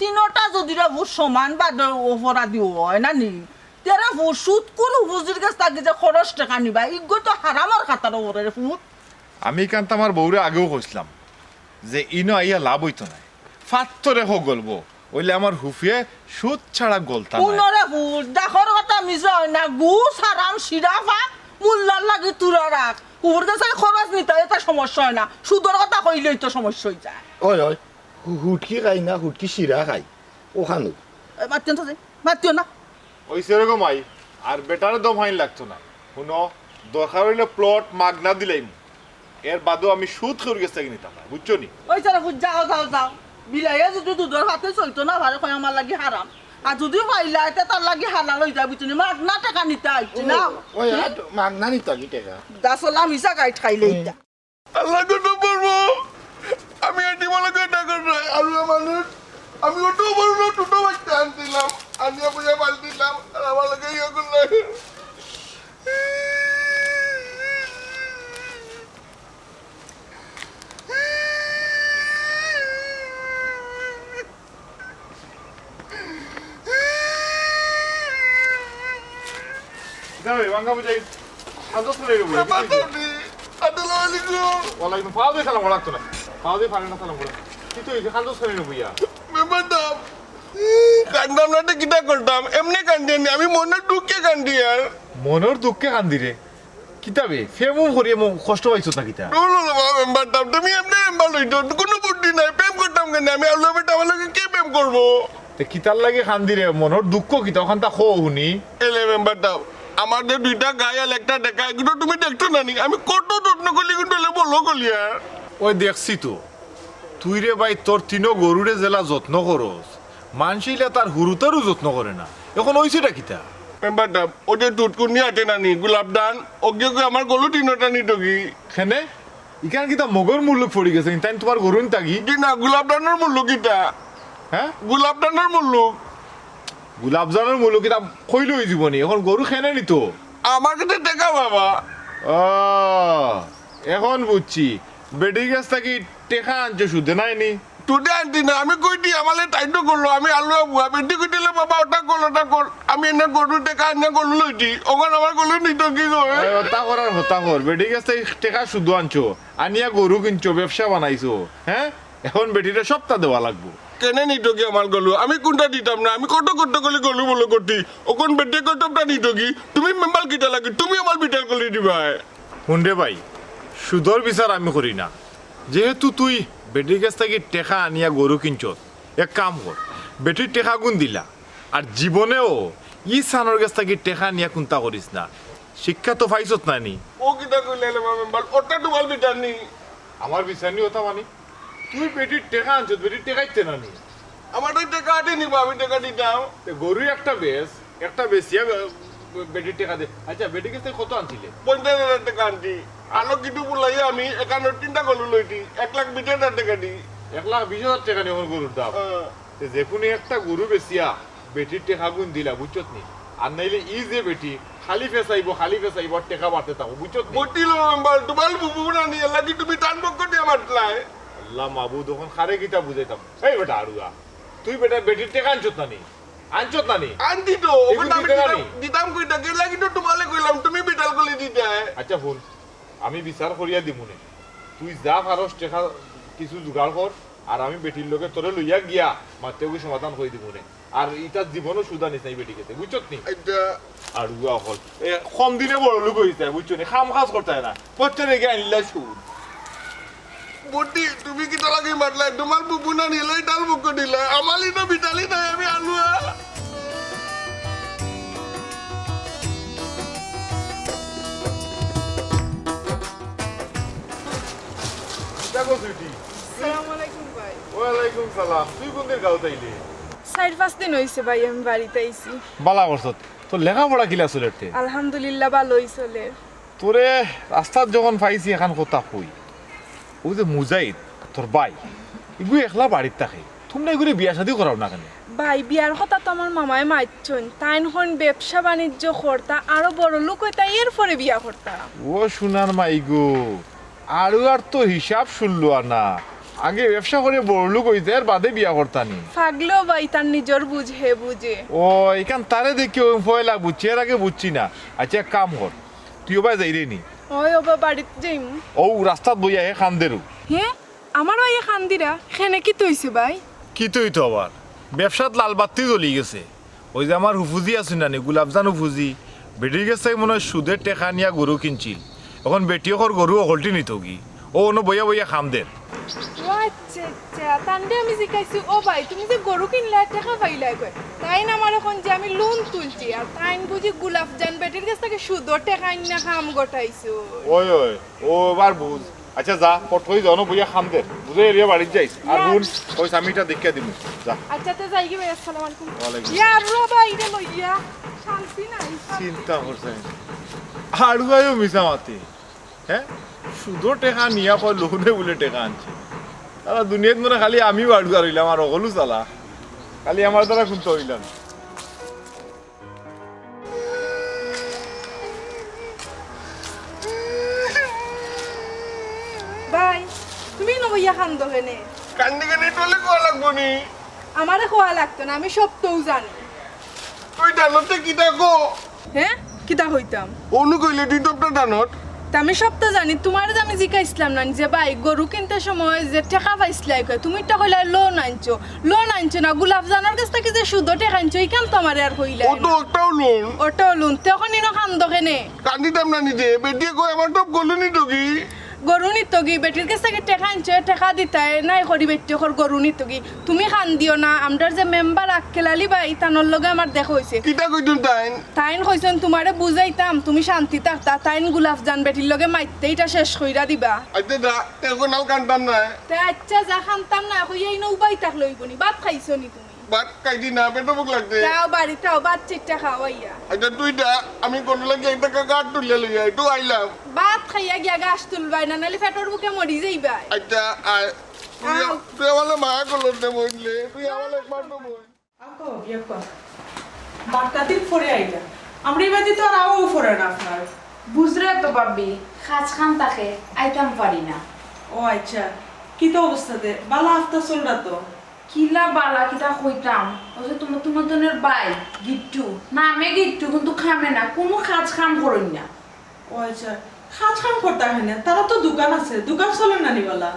তিনটা যদি রে ফুট সমান বা অপরাধী হয় না নি তেরা ফুট সুদ করে হুজুর কাছ থেকে যে খরচ টাকা নিবা ইগো তো হারামার খাতার ওপরে রে ফুট আমি কান্ত আমার বউরে আগেও কইছিলাম যে ইনো আইয়া লাভ হইতো না ফাত্তরে হোক গল্প ওইলে আমার হুফিয়ে সুদ ছাড়া গলতা নাই। উনরে ফুট দেখর কথা মিছা হয় না গুস হারাম শিরা ফাক মুল্লার লাগি তুরা রাখ হুর কাছে খরচ নিতে এটা সমস্যা হয় না সুদর কথা কইলেই তো সমস্যা হয়ে যায়। ওই ওই হুটকি খাই না হুটকি শিরা খাই ওখানে মাতিও না ওই সেরকম আই আর বেটারে দম হাইন লাগতো না শুনো দরকার হইলে প্লট মাগনা দিলাইম এর বাদেও আমি সুদ করে গেছে নিতাম না বুঝছো নি। ওই সারা ফুট যাও বিলাইয়া যদি দুধের হাতে চলতো না ভালো কয় আমার লাগি হারাম আর যদিও পাইলা এটা তার লাগি হালাল হয়ে যাবি তুমি মাগ না টাকা নিতে আইছি না ওই মাগনানি তো কি টাকা দাসলা মিশা গাইড খাইলে এটা আল্লাহ কত পারবো আমি এটি বলে টাকা নাই আর মানুষ আমি ওটো বড় টোটো বাচ্চা আনছিলাম আনিয়া পয়সা পাল্টিলাম আর আমার লাগে ইয়ে করলো যাবে বাঙ্গা বুঝাই সাজো করে রে বুঝাই আসসালামু আলাইকুম ওয়ালাইকুম পাও দে সালাম ওয়ালাইকুম না পাও দে পারে না সালাম করে কি তো এই সাজো করে রে বুইয়া মেম্বারদাম কান্দাম না কিটা করতাম এমনি কান্দিনি আমি মনে ঢুকে কান্দি আর মনের দুঃখে কান্দি রে কিতাবে ফেমু করিয়ে মো কষ্ট পাইছো না কিতা মেম্বারদাম তুমি এমনি মেম্বার লইতো কোনো বুদ্ধি নাই প্রেম করতাম কেন আমি আল্লাহ বেটা আমার লাগে কে প্রেম করবো তে কিতার লাগে কান্দি রে মনের দুঃখ কিতা ওখান তা খো হুনি এলে মেম্বারদাম আমাদের দুইটা গায়ে আর একটা দেখা এগুলো তুমি দেখছো না নি আমি কত যত্ন করলি কিন্তু বলো কলিয়া ওই দেখছি তো তুই রে ভাই তোর তিনো গরুরে জেলা যত্ন করস মানসিলা তার হুরুতারও যত্ন করে না এখন ওইছেটা কিতা মেম্বারদাম ওদের দুধ কুনি আটে নানি গোলাপ দান ওকে আমার গলু তিনটা নি টকি খেনে ইখান কিতা মগর মূল্য পড়ি গেছে তাই তোমার গরুন তাগি কি না গোলাপ দানের মূল্য কিটা হ্যাঁ গোলাপ দানের মূল্য গোলাপ জানের মূল্য কিতা কইল হয়ে জীবনী এখন গরু খেনে নিত আমার কাছে দেখা বাবা ও এখন বুঝছি বেডি গাছ থাকি টেকা আনছে শুধু নাইনি টুটে আনতি না আমি কই দি আমালে টাইটো করলো আমি আলু বুয়া বেটি কই দিলে বাবা ওটা কর আমি এনে গরু টেকা এনে গরু লইছি ওখানে আমার গরু নিত কি কয় হতা করার হতা কর বেডি গাছ থেকে টেকা শুধু আনছো আনিয়া গরু কিনছো ব্যবসা বানাইছো হ্যাঁ এখন বেটিটা সপ্তাহ দেওয়া লাগবো কেনে নিত কি আমার গলু আমি কোনটা দিতাম না আমি কত করে গলু বলো করতি ওখান বেটে কতটা নিত কি তুমি মেম্বার কিটা লাগে তুমি আমার বিটাল করে দিবা হুন্ডে ভাই সুদর বিচার আমি করি না যেহেতু তুই বেটির কাছ থেকে টেকা আনিয়া গরু কিনছ এক কাম কর বেটির টেকা গুণ দিলা আর জীবনেও ই সানোর কাছ থেকে টেকা নিয়া কুন্তা করিস না শিক্ষা তো পাইছত না নি ও কিটা কইলে মেম্বার ওটা তোমার বিটাল নি আমার বিচার নি ওটা মানি তুই বেটির টেকা আনছ বেটির টেকাইতে না নি আমার তো টাকা আটে নিব আমি টাকা দিতাম গরু একটা বেশিয়া বেটির টেকা দে আচ্ছা বেটির কাছ থেকে কত আনছিলে 50,000 টাকা আনছি আলো কিছু বলাই আমি এখানে তিনটা গলু লইছি 1,20,000 টাকা দি 1,20,000 টাকা নিয়ে গরুর দাম যে কোনো একটা গরু বেশিয়া বেটির টেকা গুণ দিলা বুঝছত নি আর নাইলে ই যে বেটি খালি ফেসাইব টেকা বাড়তে থাকবো বুঝছত নি বটিল মেম্বার তোমার বুবু না নিয়ে লাগি তুমি টান পক্ষ দিয়ে মারলাই আল্লাহ মাবুদ ওখান খারে গীতা বুঝাইতাম এই বেটা আড়ুয়া তুই বেটা বেটির টেকা আনছত না নি আনতি তো ওখানে আমি দিতাম কইটা কে লাগি তো তোমালে কইলাম তুমি বিটাল কলি দিতে আচ্ছা শুন আমি বিচার করিয়া দিমুনে তুই যা পারস টেকা কিছু জোগাড় কর আর আমি বেটির লোকে তোরে লইয়া গিয়া মাতেও সমাধান করে দিমুনে আর ইটার জীবনও সুদা নিস নাই বেটি গেছে বুঝছত নি আড়ুয়া হল কম দিনে বড় লোক হইতে বুঝছো নি খাম কাজ করতে না পচ্ছে রেখে আনলা সুদ বটি তুমি কিটা লাগি মারলাই তোমার বুবু না নিয়ে লই ডাল পক্ষ দিলা আমালি না বিটালি নাই আমি আলুয়া ওয়ালাইকুম সালাম তুই কোন দিন গাঁও তাইলে 4-5 দিন হইছে ভাই আমি বাড়িতে আইছি বালা করছত তোর লেখাপড়া কিলা চলেতে আলহামদুলিল্লাহ ভালোই চলে তোরে রাস্তাত যখন পাইছি এখন কথা কই ওই যে মুজাহিদ তোর ভাই এগুলো একলা বাড়ির থাকে তোমরা এগুলো বিয়া শাদি করাও না কেন ভাই বিয়ার কথা তো আমার মামায় মাইছন তাই হন ব্যবসা বাণিজ্য করতা আরো বড় লোক হইতা এরপরে বিয়া করতা ও সোনার মাই গো আর তো হিসাব শুনলো না আগে ব্যবসা করে বড় লোক হইতে আর বাদে বিয়া করতানি ফাগলো ভাই তার নিজর বুঝে ও এখান তারে দেখি ওই পয়লা বুঝছি এর আগে বুঝছি না আচ্ছা এক কাম কর তুই ওবাই যাই রে নি ওই ওবা বাড়িতে যাইম ও রাস্তাত বইয়া হে খান্দেরু হ্যাঁ আমার ভাই খান্দিরা খেনে কি তৈছে ভাই কি তুই তো আবার ব্যবসাত লাল বাতি জ্বলি গেছে ওই যে আমার হুফুজি আছে না নি গোলাপজান হুফুজি বেটির গেছে মনে হয় সুদের টেকা নিয়া গরু কিনছিল এখন বেটিওর গরু অকলটি নিত কি ও অন্য বইয়া খামদের আচ্ছা আচ্ছা তান্ডে আমি জিকাইছি ও ভাই তুমি যে গরু কিনলে টাকা পাইলাই কই তাই না আমার এখন যে আমি লোন তুলছি আর তাইন বুঝি গোলাপজান বেটির কাছ থেকে সুদর টাকা না খাম গটাইছো ওই ও এবার বুঝ আচ্ছা যা পঠই যাও না বইয়া খাম দে বুঝে এরিয়া বাড়ি যাইস আর হুন ওই স্বামীটা দেখে দিমু যা আচ্ছা তে যাই কি ভাই আসসালামু আলাইকুম ওয়ালাইকুম ইয়া রবা ইরে লইয়া শান্তি নাই চিন্তা করছে হাড়ুয়ায়ও মিশামাতি হ্যাঁ সুদো টেকা নিয়া পর লোনে বলে টেকা আনছে তারা দুনিয়াত মনে খালি আমি হাড়ুয়া রইলাম আর অগলু চালা খালি আমার দ্বারা খুঁজতে হইলাম ভাই তুমি নইয়া খান্দ কেনে কান্দি কান্দি টলে কোয়া লাগবো নি আমারে খোয়া লাগতো না আমি সব তো জানি তুই জানোতে কি দেখো হ্যাঁ কিতা হইতাম অনু কইলে তুই তো একটা জানত তা আমি সব তো জানি তোমার যে আমি জিকাইছিলাম না যে ভাই গরু কিনতে সময় যে টাকা পাইছিলাই কয় তুমি টা কইলা লোন আনছো না গোলাপ জানার কাছ থেকে যে সুদ টাকা আনছো এই কাম তো আমার আর কইলা ও তো একটাও লোন ওটাও লোন তখন ইনো খান্দ কেনে কান্দিতাম না নিজে বেটিয়ে কই আমার টপ গলুনি তো কি গরু নিত কি বেটির কাছ থেকে টাকা আনছো টাকা দিতাই নাই করি বেটি ওর গরু নিত কি তুমি খান দিও না আমরার যে মেম্বার আক্কেল আলী ভাই তানোর লগে আমার দেখা হইছে কিটা কইতুন তাইন তাইন কইছেন তোমারে বুঝাইতাম তুমি শান্তি থাকতা তাইন গোলাপ জান বেটির লগে মাইতে এটা শেষ কইরা দিবা আইতে দা এখন নাও কান্তাম না তে আচ্ছা যা খানতাম না কই এই নৌবাই তাক লইবনি ভাত খাইছো নি তুমি বাট কাইদি না পেটো বুক লাগতে তাও বাড়িটাও ভাত চিটটা খাওয়াইয়া আইতা তুই দা আমি কোন লাগি একটা কাট তুলে লই আই তো আইলাম ভাত খাইয়া গিয়া গাছ তুলবাই না নালে ফেটর বুকে মরি যাইবাই আচ্ছা আয় তুই আমালে মায়া করলো দে বললে তুই আমালে একবার তো বল আকো বিয়া কর বাটাতির পরে আইলা আমরা ইবাদি তো আর আও পরে না আপনার বুঝরে তো পাবি খাজ খান তাকে আইতাম পারি না ও আচ্ছা কি তো অবস্থাতে বালা হাফতা চলরা তো কিলা বালা কিতা কইতাম ও যে তোমার দনের বাই গিট্টু নামে গিট্টু কিন্তু খামে না কোনো কাজ কাম করই না ও আচ্ছা খাজ খাম করতে হয় না তারা তো দোকান আছে দোকান চলে না নিবালা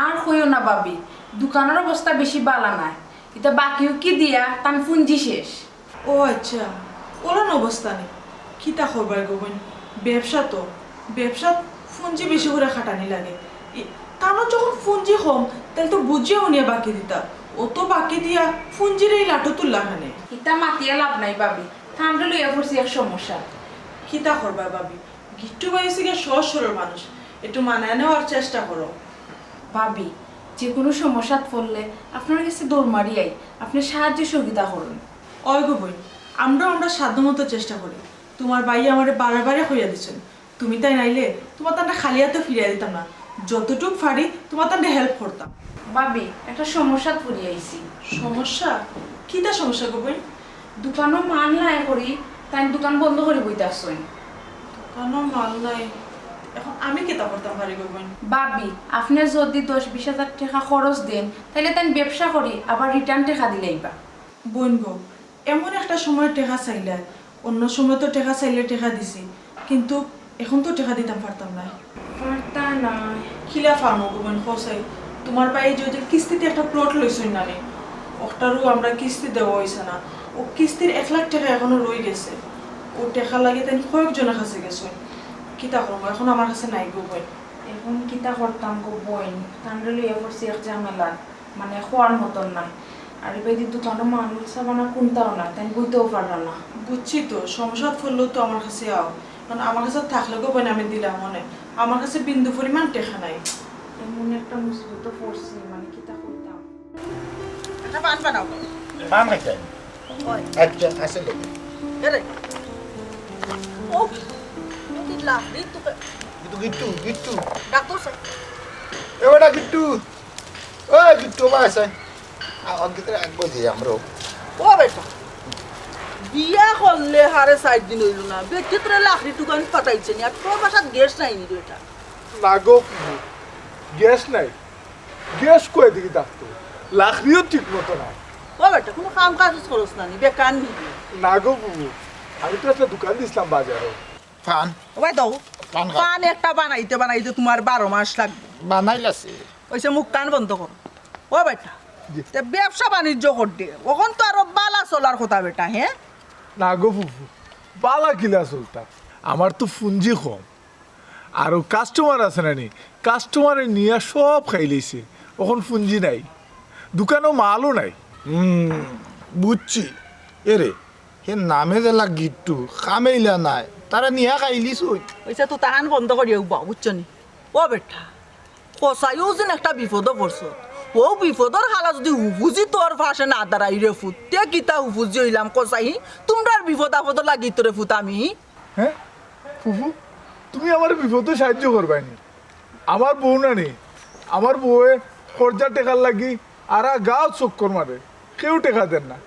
আর কইও না ভাবি দোকানের অবস্থা বেশি বালা নাই এটা বাকিও কি দিয়া তান পুঞ্জি শেষ ও আচ্ছা ওলান অবস্থা নেই কিতা করবার গোবন ব্যবসা পুঞ্জি বেশি করে খাটানি লাগে কারণ যখন পুঞ্জি কম তাহলে তো বুঝিয়েও নিয়ে বাকি দিতা ও তো বাকি দিয়া পুঞ্জির এই লাঠো তুললা খানে এটা মাতিয়া লাভ নাই ভাবি ঠান্ডা লইয়া পড়ছি এক সমস্যা কিতা করবা ভাবি গিট্টু বাইসে গিয়ে সহজ সরল মানুষ একটু মানায় নেওয়ার চেষ্টা করো ভাবি যে কোনো সমস্যাত পড়লে আপনার কাছে দৌড় মারিয়াই আপনি সাহায্য সহযোগিতা করুন ওই গো বই আমরা সাধ্য মতো চেষ্টা করি তোমার ভাই আমার বারে হইয়া দিচ্ছেন তুমি তাই নাইলে তোমার তান্ডা খালি হাতে ফিরিয়ে দিতাম না যতটুক পারি তোমার তান্ডা হেল্প করতাম ভাবি একটা সমস্যাত পড়ি আইছি সমস্যা কিতা সমস্যা গো বই দোকানও মাল নাই করি তাই দোকান বন্ধ করে বইতে আসছেন কোনো মাল নাই এখন আমি কেতা করতাম পারি গো বই ভাবি আপনি যদি 10-20 হাজার টাকা খরচ দেন তাহলে তাই ব্যবসা করি আবার রিটার্ন টাকা দিলেইবা বোন গো এমন একটা সময় টেকা চাইলে অন্য সময় তো টেকা চাইলে টেকা দিছি কিন্তু এখন তো টেকা দিতাম পারতাম না পারতা না খিলা ফার্মো গো বোন খসাই তোমার পায়ে যদি কিস্তিতে একটা প্লট লইছই না রে ওটারও আমরা কিস্তি দেওয়া হয়েছে না ও কিস্তির 1 লাখ টাকা এখনো রয়ে গেছে ও টাকা লাগে তাই কয়েকজনের কাছে গেছে কিতা করবো এখন আমার কাছে নাই গো বই এখন কিতা করতাম গো বইন ঠান্ডা লইয়া পড়ছি এক ঝামেলা মানে খোয়ার মতন নাই আর এবার দোকানে মানুষ সাবানা কোনটাও না তাই বইতেও পারলাম না বুঝছি তো সমস্যা ফুললেও তো আমার কাছে আও কারণ আমার কাছে থাকলে গো বোন আমি দিলাম মনে আমার কাছে বিন্দু পরিমাণ টাকা নাই এমন একটা মুসিবত পড়ছি মানে কিতা করতাম একটা পান বানাও পান খাইতে ওই আচ্ছা আসে লোক এরে ও কি লাহরি তো গিট্টু গিট্টু গিট্টু ডাক্তার স্যার এবারে গিট্টু ও গিট্টু বাসা অগিতে একবো দিয়ে আমরাও ও বেটা বিয়া করলে হারে 60 দিন হইল না বেচিত্রে লাহরি দোকান পাঠাইছে নি আর তোর বাসাত গ্যাস নাই নি এটা লাগো গ্যাস নাই গ্যাস কয়ে দিকে ডাক্তার লাখরিও ঠিক মতো নাই ও বেটা কোনো কাম কাজ করছ না নি বেকার নি না গো বুবু আমি তো একটা দোকান দিছিলাম বাজারে ফান ওই দাও পান খা। পান একটা বানাইতে তোমার 12 মাস লাগবে বানাইলাছে ওইসে মুখ কান বন্ধ কর ও বেটা তে ব্যবসা বাণিজ্য করতে ওখন তো আরো বালা চলার কথা বেটা হ্যাঁ না গো বুবু বালা কিলা চলতা আমার তো পুঞ্জি কম আরো কাস্টমার আছে না নি কাস্টমারে নিয়ে সব খাই লইছে ওখন পুঞ্জি নাই দোকানও মালও নাই বুঝছি এরে হে নামে দিলা গিট্টু খামেইলা নাই তারা নিয়া খাইলিস ওইসে তো তাহান বন্ধ করিও বা বুঝছো নি ও বেটা কসাইও যেন একটা বিপদও পড়ছো ও বিপদর হালা যদি হুফুজি তোর ফাঁসে না দাঁড়াই রে ফুট তে কিতা হুফুজি হইলাম কসাই তোমরার বিপদ আপদ লাগি তোরে ফুট আমি হ্যাঁ ফুফু তুমি আমার বিপদে সাহায্য করবাইনি আমার বউ না নেই আমার বউয়ে খরচা টেকার লাগি আর গাও চক্কর মারে কেউ টেকা দেন না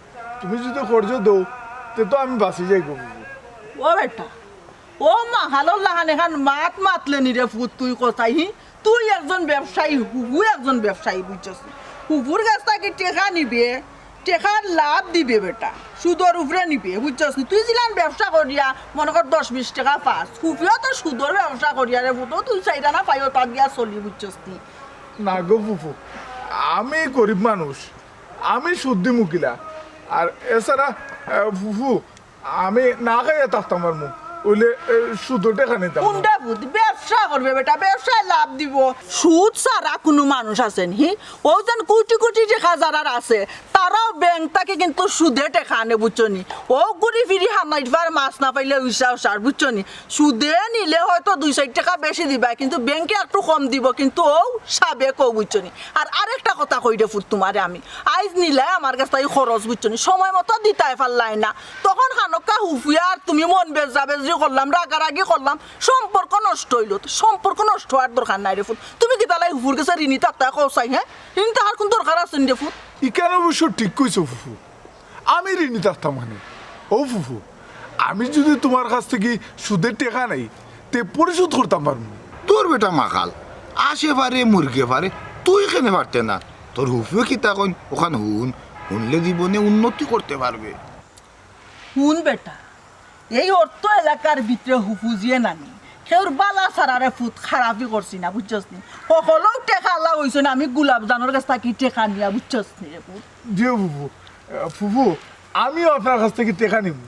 তুমি যদি খরচ দৌ তে তো আমি বাঁচি যাই গো ফুফু ও বেটা ও মাহালোর লাগান এখান মাতলে নি রে ফুট তুই কসাই তুই একজন ব্যবসায়ী হুবু একজন ব্যবসায়ী বুঝছস হুবুর কাছ থেকে টেকা নিবে টেকার লাভ দিবে বেটা সুদর উপরে নিবে বুঝছস তুই জিলান ব্যবসা করিয়া মনে কর 10-20 টাকা পাস হুফিও তো সুদর ব্যবসা করিয়া রে ফুটো তুই চাইটা না পাইও তার দিয়া চলি বুঝছস না গো ফুফু আমি গরিব মানুষ আমি শুদ্ধি মুখিলা আর এছাড়া ফুফু আমি না খাইয়া থাকতাম আমার মুখ ওইলে সুদর টেকা নিতাম কোনটা বুদ্ধি ব্যবসা করবে বেটা ব্যবসায় লাভ দিব সুদ ছাড়া কোনো মানুষ আছেন ও যেন কোটি কোটি টাকা যারা আছে তারাও ব্যাংক থেকে কিন্তু সুদে টেকা আনে বুঝছনি ও ঘুরি ফিরি হামাইবার মাছ না পাইলে উইসা উসার বুঝছনি সুদে নিলে হয়তো 2-4 টাকা বেশি দিবা কিন্তু ব্যাংকে একটু কম দিব কিন্তু ও সাবে কো বুঝছনি আর আরেকটা কথা কই দে ফুট তোমারে আমি আইজ নিলে আমার কাছে তাই খরচ বুঝছনি সময় মতো দিতাই পারলাই না তখন হানকা হুফিয়া আর তুমি মন বেজাবে করলাম রাগারাগি করলাম সম্পর্ক নষ্ট হইল সম্পর্ক নষ্ট হওয়ার দরকার নাই রে ফুট তুমি কি তাহলে হুফুর কাছে ঋণী থাকতে কৌসাই হ্যাঁ ঋণ তাহার কোন দরকার আছে রে ফুট ইকান অবশ্য ঠিক কইছো ফুফু আমি ঋণী থাকতাম মানে ও ফুফু আমি যদি তোমার কাছ থেকে সুদের টেকা নাই তে পরিশোধ করতাম পারবো তোর বেটা মাখাল আসে পারে মুরগে পারে তুই কেনে পারতে না তোর হুফিও কি তা কইন ওখানে শুনলে জীবনে উন্নতি করতে পারবে শুন বেটা এই অর্থ এলাকার ভিতরে হুফুজিয়ে নানি সেউর বালা সারারে ফুট খারাপই করছি না বুঝছস নি সকলেও টেকা লাভ হয়েছে না আমি গোলাপ জানোর কাছ থেকে টেকা নিয়া বুঝছস নি রে ফুট জিও ফুফু ফুফু আমিও আপনার কাছ থেকে টেকা নিব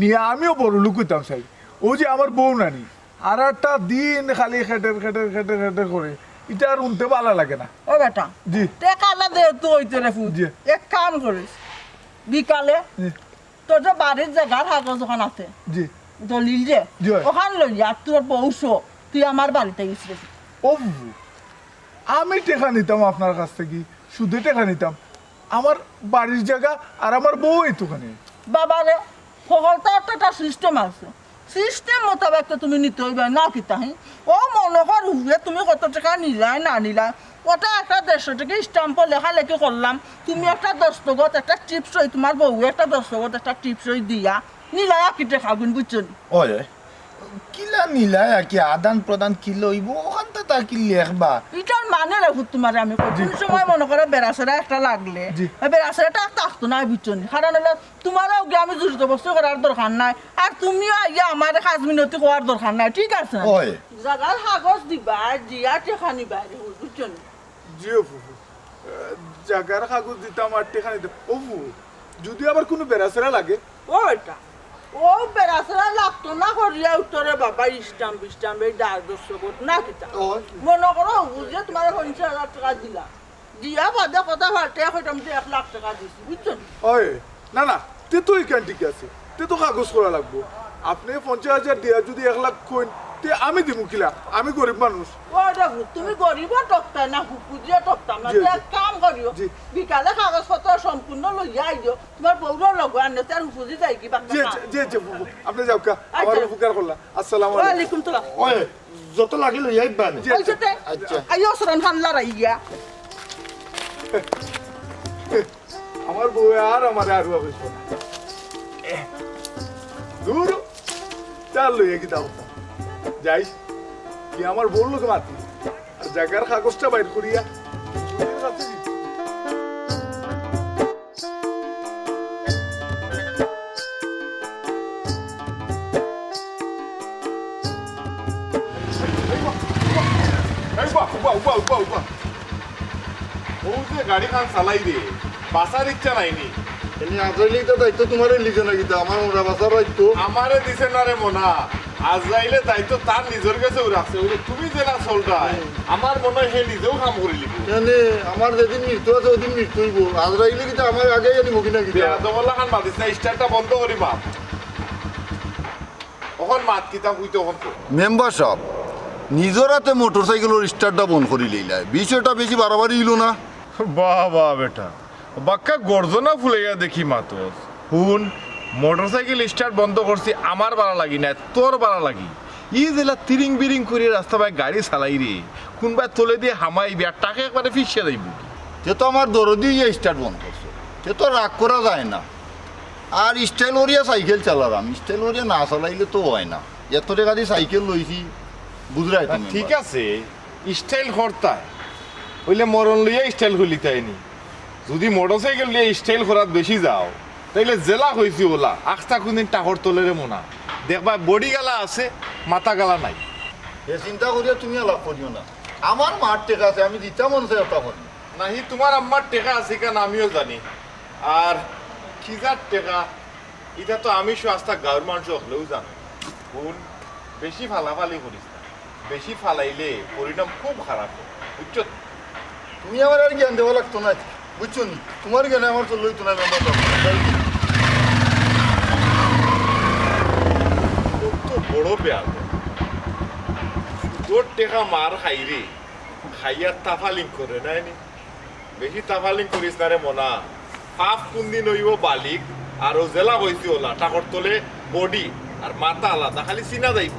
নিয়ে আমিও বড় লোক হইতাম চাই ও যে আমার বউ নানি আর একটা দিন খালি খেটে করে এটা আর উনতে ভালো লাগে না ও বেটা জি টেকা না দে তুই হইতে রে ফুট এক কাম করিস বিকালে তোর যে বাড়ির জায়গার কাগজ ওখান আছে জি দলিল যে ওখান লইয়া তোর বউশো তুই আমার বাড়িতে গেছিস ও ফুফু আমি টেকা নিতাম আপনার কাছ থেকে সুদে টেকা নিতাম আমার বাড়ির জায়গা আর আমার বউ এইটুখানি বাবা রে সকলটা একটা সিস্টেম আছে সিস্টেম মোতাবেক তো তুমি নিতে হইবে না কিতা ও মনে কর হুয়ে তুমি কত টাকা নিলাই না নিলা ওটা একটা 150 টাকা স্টাম্প লেখালেখি করলাম তুমি একটা দস্তখত একটা টিপস হই তোমার বউ একটা দস্তখত একটা টিপস হই দিয়া নিলাই কি টাকা গুণ বুঝছো ওই কিলা নিলাই আর কি আদান প্রদান কি লইব ওখান তো তা কি লেখবা এটার মানে রাখো তোমার আমি কোন সময় মনে করে বেড়াছড়া একটা লাগলে বেড়াছড়াটা থাকতো না বুঝছো কারণ হলো তোমারও আমি জড়িত বস্তু করার দরকার নাই আর তুমিও আইয়া আমার 5 মিনিট হওয়ার দরকার নাই ঠিক আছে ওই জায়গার কাগজ দিবা দিয়া টেকা নিবা বুঝছো জিও ফুফু জায়গার কাগজ দিতাম আর টেকা নিতাম ও ফুফু যদি আবার কোনো বেড়াছড়া লাগে ও এটা ও বেড়াছড়া লাগতো না করিয়া উত্তরে বাবা স্টাম্প এই দস্তখত না কিতা মনে করো বুঝে তোমার 50,000 টাকা দিলা দিয়া বাদে কথা ফাটে হইতাম 1 লাখ টাকা দিছি বুঝছো ওই না না তে তো এখান ঠিক আছে তে তো কাগজ করা লাগবো আপনি 50,000 দিয়া যদি 1 লাখ কইন তে আমি দিমু কিলা আমি গরিব মানুষ ও দেখো তুমি গরিব টকতা না হুকুজিয়া টকতাম না এক কাম করিও বিকালে কাগজপত্র সম্পূর্ণ লইয়া আইও তোমার বউর লগ আনতে তার হুকুজি যাই কি বাকি জি ফুফু আপনি যাও কা আমার উপকার করলা আসসালামু আলাইকুম সালাম ওই যত লাগে লইয়া আইবা নি আচ্ছা আইও সরন হাল্লা রাইয়া আমার বউ আর আমার আর অবশ্য দূর চাল লইয়া কি দাও যাই কি আমার বউ লোক মাতি আর জায়গার কাগজটা বাইর করিয়া গাড়ি খান চালাই দে বাসার ইচ্ছা নাইনি আজরাইলে তো দায়িত্ব তোমার লিখে নাকি আমার মোরা বাসার দায়িত্ব আমারে দিছে না রে মোনা আজরাইলে দায়িত্ব তার নিজের কাছে রাখছে তুমি যে না চলটাই আমার মনে হয় সে নিজেও কাম করে লিব আমার যেদিন মৃত্যু আছে ওদিন মৃত্যু হইব আজরাইলে কিন্তু আমার আগে জানিব কিনা কি তোমার খান মাতিস না স্টারটা বন্ধ করি মাপ ওখান মাত কিতাব হইতে ওখান মেম্বার সব নিজের হাতে মোটরসাইকেলের স্টার্টটা বন্ধ করে লইলা বিষয়টা বেশি বাড়াবাড়ি ইলো না বাবা বেটা বাক্কা গর্জনা ফুলাইয়া দেখি মাতস হুন মোটরসাইকেল স্টার্ট বন্ধ করছি আমার বাড়া লাগি না তোর বাড়া লাগি ই জেলা তিরিং বিরিং করে রাস্তা বাই গাড়ি চালাই রে কোনবা তোলে দিয়ে হামাইবি আর টাকা একবারে ফিসে যাইব তে তো আমার দরদি স্টার্ট বন্ধ করছে তে তো রাগ করা যায় না আর স্টাইল ওরিয়া সাইকেল চালালাম স্টাইল ওরিয়া না চালাইলে তো হয় না এত টাকা দিয়ে সাইকেল লইছি বুঝরাই তুমি ঠিক আছে স্টাইল করতাই হইলে মরণ লইয়া স্টাইল খুলিতাইনি যদি মোটরসাইকেল লিয়ে স্টাইল করাত বেশি যাও তাইলে জেলা হয়েছি ওলা আখটা কোনদিন টাকর তোলেরে মোনা দেখবা বডি গালা আছে মাথা গালা নাই এ চিন্তা করিয়া তুমি আলাপ করিও না আমার মাঠ টেকা আছে আমি দিতাম মনে চাই তখন নাহি তোমার আম্মার টেকা আছে কেন আমিও জানি আর খিজার টেকা এটা তো আমি আস্তা গাঁর মানুষ হলেও জানো কোন বেশি ফালাফালি করিস না বেশি ফালাইলে পরিণাম খুব খারাপ হয় বুঝছো তুমি আমার আর জ্ঞান দেওয়া লাগতো না বুঝছো নি তোমার জ্ঞানে আমার তো লইতো না আমার তো বড় বেয়া তোর টেকা মার খাই রে খাইয়া তাফালিং করে নাইনি বেশি তাফালিং করিস না রে মনা পাপ কোনদিন হইব বালিক আর ও জেলা হইছি ওলা টাকর তোলে বডি আর মাথা আলাদা খালি চিনা যাইব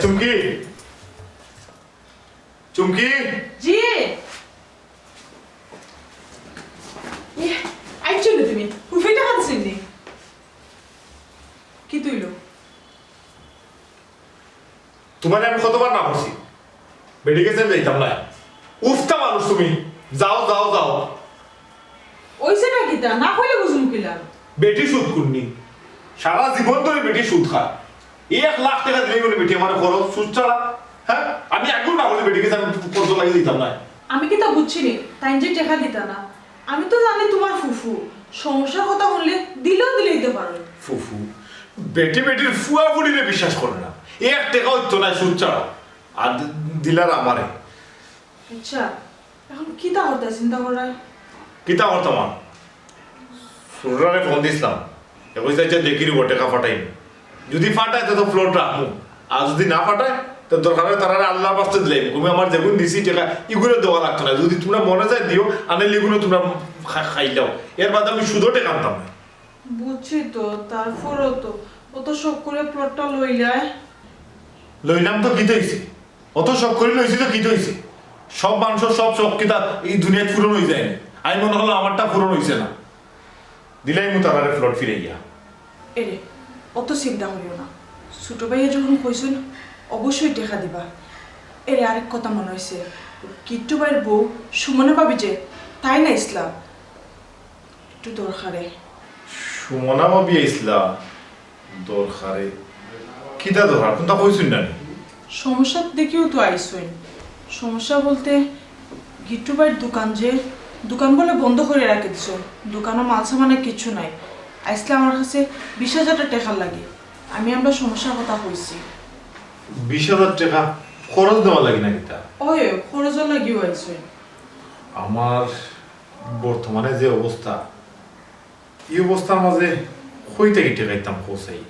চুমকি চুমকি জি আইছো না তুমি উফেটা হাসিনি কি তুইলো তোমার আমি কতবার না করছি বেডে গেছেন যাইতাম না উফতা মানুষ তুমি যাও যাও যাও ওইসে না কিতা না কইলে বুঝুম কিলা বেটি সুদ কোরনি সারা জীবন ধরে বেটি সুদ খায় 1 লাখ টাকা দিলে বলে বেটি আমার খরচ সুদ ছাড়া হ্যাঁ আমি একদম না বলে বেটি গেছে আমি কত লাগে দিতাম না আমি কি তা বুঝছি নি তাই যে টাকা দিতা না আমি তো জানি তোমার ফুফু সমস্যার কথা বললে দিলেও দিলে দিতে পারো ফুফু বেটি বেটির ফুয়া ফুড়িরে বিশ্বাস করে না 1 টাকা হইতো না সুদ ছাড়া আর দিলার আমারে আচ্ছা এখন কি তা করতে চিন্তা করা কিতা করতাম সুরারে ফোন দিছিলাম এখন চাইছে দেখি রিব টাকা ফাটাই যদি ফাটায় তো ফ্লোর রাখবো আর যদি না ফাটায় তো দরকার তারা আল্লাহ বাস্তে দিলাই তুমি আমার যেগুলো দিছি টাকা এগুলো দেওয়া লাগতো না যদি তোমরা মনে যায় দিও আনাইলে এগুলো তোমরা খাইলাও এর বাদে আমি শুধু টাকা আনতাম না বুঝছি তো তারপরও তো অত শখ করে প্লটটা লইলায় লইলাম তো কি হয়েছে অত শখ করে লইছি তো কি হয়েছে সব মানুষের সব শখ কিতা এই দুনিয়ায় পূরণ হয়ে যায় না আমি মনে হলো আমারটা পূরণ হয়েছে না দিলাই মু তারারে ফ্লট ফিরে গিয়া এরে অত চিন্তা করিও না ছোট ভাইয়া যখন কইছেন অবশ্যই দেখা দিবা এরে আরেক কথা মনে হয়েছে কিট্টু ভাইয়ের বউ সুমনা ভাবি যে তাই না ইসলাম একটু দরকারে সুমনা ভাবি ইসলাম দরকারে কিতা দরকার কোনটা কইছুন না সমস্যা দেখিও তো আইসইন সমস্যা বলতে গিট্টু ভাইয়ের দোকান যে দোকান বলে বন্ধ করে রাখে দিছ দোকানও মাল সামানে কিছু নাই আইসলে আমার কাছে 20,000 টাকা লাগে আমরা সমস্যার কথা কইছি 20,000 টাকা খরচ দেওয়া লাগে না কিতা ওই খরচও লাগিও আইসইন আমার বর্তমানে যে অবস্থা এই অবস্থার মাঝে কইতে কি টাকাইতাম কোসাই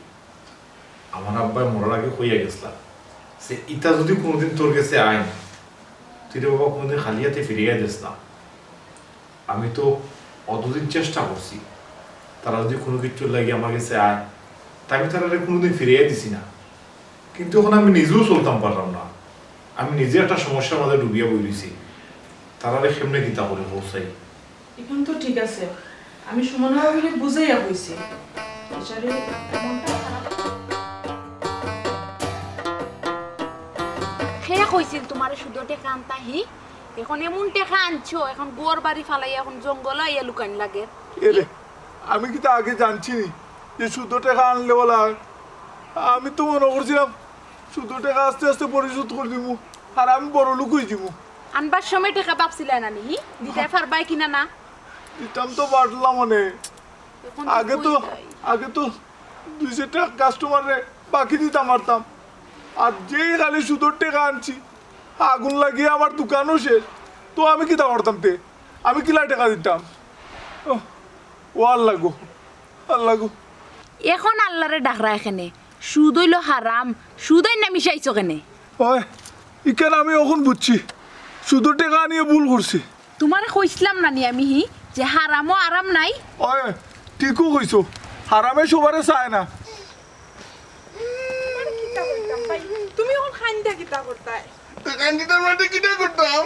আমার আব্বাই মরার আগে কইয়া গেছিলাম সে ইটা যদি কোনোদিন তোর কাছে আইন তুই রে বাবা কোনোদিন খালি হাতে ফিরিয়ে দিস না আমি তো অতদিন চেষ্টা করছি তারা যদি কোনো কিছু লাগে আমার কাছে আয় তাই আমি তারা কোনোদিন ফিরিয়ে দিছি না কিন্তু এখন আমি নিজেও চলতাম পারলাম না আমি নিজে একটা সমস্যার মধ্যে ডুবিয়া বইছি তারা কেমনে গীতা করে পৌঁছাই এখন তো ঠিক আছে আমি সুমনা ভাবিলে বুঝাইয়া কইছি বেচারি মনটা খারাপ খেয়া কইছিল তোমার শুধু টেকা আনতা হি এখন এমন টেকা আনছো এখন গোর বাড়ি ফালাই এখন জঙ্গল আইয়া লুকান লাগে এরে আমি কি তা আগে জানছি নি যে শুধু টাকা আনলে বলা আমি তো মনে করছিলাম শুধু টাকা আস্তে আস্তে পরিশোধ করে দিব আর আমি বড় লোক হয়ে যাব আনবার সময় টেকা পাপছিলা না নি দিতে পারবাই কিনা না দিতাম তো বাড়লাম মানে আগে তো 200 টাকা কাস্টমারে বাকি দিতাম পারতাম আর যেই খালি সুদর টাকা আনছি আগুন লাগিয়ে আমার দোকানও শেষ, তো আমি কিতা করতাম তে? আমি কিলা টাকা দিতাম? ও আল্লাহ গো, আল্লাহ গো। এখন আল্লাহরে ডাকরা এখানে সুদ হইল হারাম, সুদ না মিশাইছো কেনে? ওই ইকেন আমি এখন বুঝছি শুধু টাকা নিয়ে ভুল করছি। তোমার কইছিলাম না নি আমি যে হারামও আরাম নাই। ওই ঠিকও কইছো, হারামে সবারে চায় না। তুমি এখন খাইন্দা কিতা করতাই? কান্দিটার মাঠে কিটা করতাম?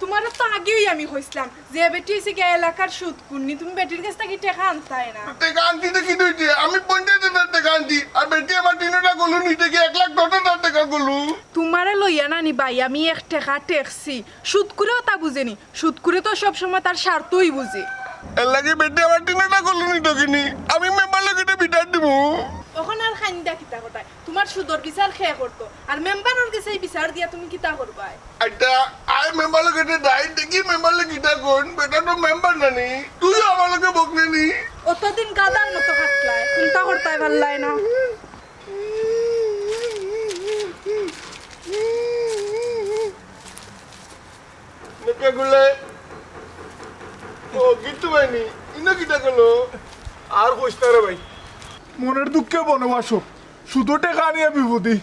তোমার তো আগেই আমি কইছিলাম যে বেটি হইছে গে এলাকার সুদ কুন্নি, তুমি বেটির কাছ থেকে টাকা আনতাই না। টাকা আনতে কি দইছে? আমি 50,000 টাকা আনছি আর বেটি আমার 3টা গলু নিতে গিয়ে 1,10,000 টাকা গলু। তোমারে লইয়া নানি ভাই আমি 1 টাকা টেকছি, সুদ করেও তা বুঝেনি, সুদ করে তো সব সময় তার স্বার্থই বুঝে। এর লাগে বেটি আমার 3টা গলু নিতে কিনি আমি মেম্বার লগেটা বিটার দিব। তখন আর খাইন্দা কিতা করতাই? তোমার সুদর বিচার খেয়ে করতো আর মেম্বারের কাছে বিচার দিয়া তুমি কিতা করবাই? আচ্ছা আই মেম্বার লগেটা দাই দেখি মেম্বার লগে কিটা কোন বেটা তো মেম্বার নানি, তুই আমার লগে বকনে নি। অতদিন গাদার মতো খাটলাই, চিন্তা করতাই ভাল্লাই না। গুলে ও গিট্টু ভাইনি ইনো কিটা করলো? আর কইস না রে ভাই, মনের দুঃখে বনবাস, শুধু টাকা নিয়ে বিপদী।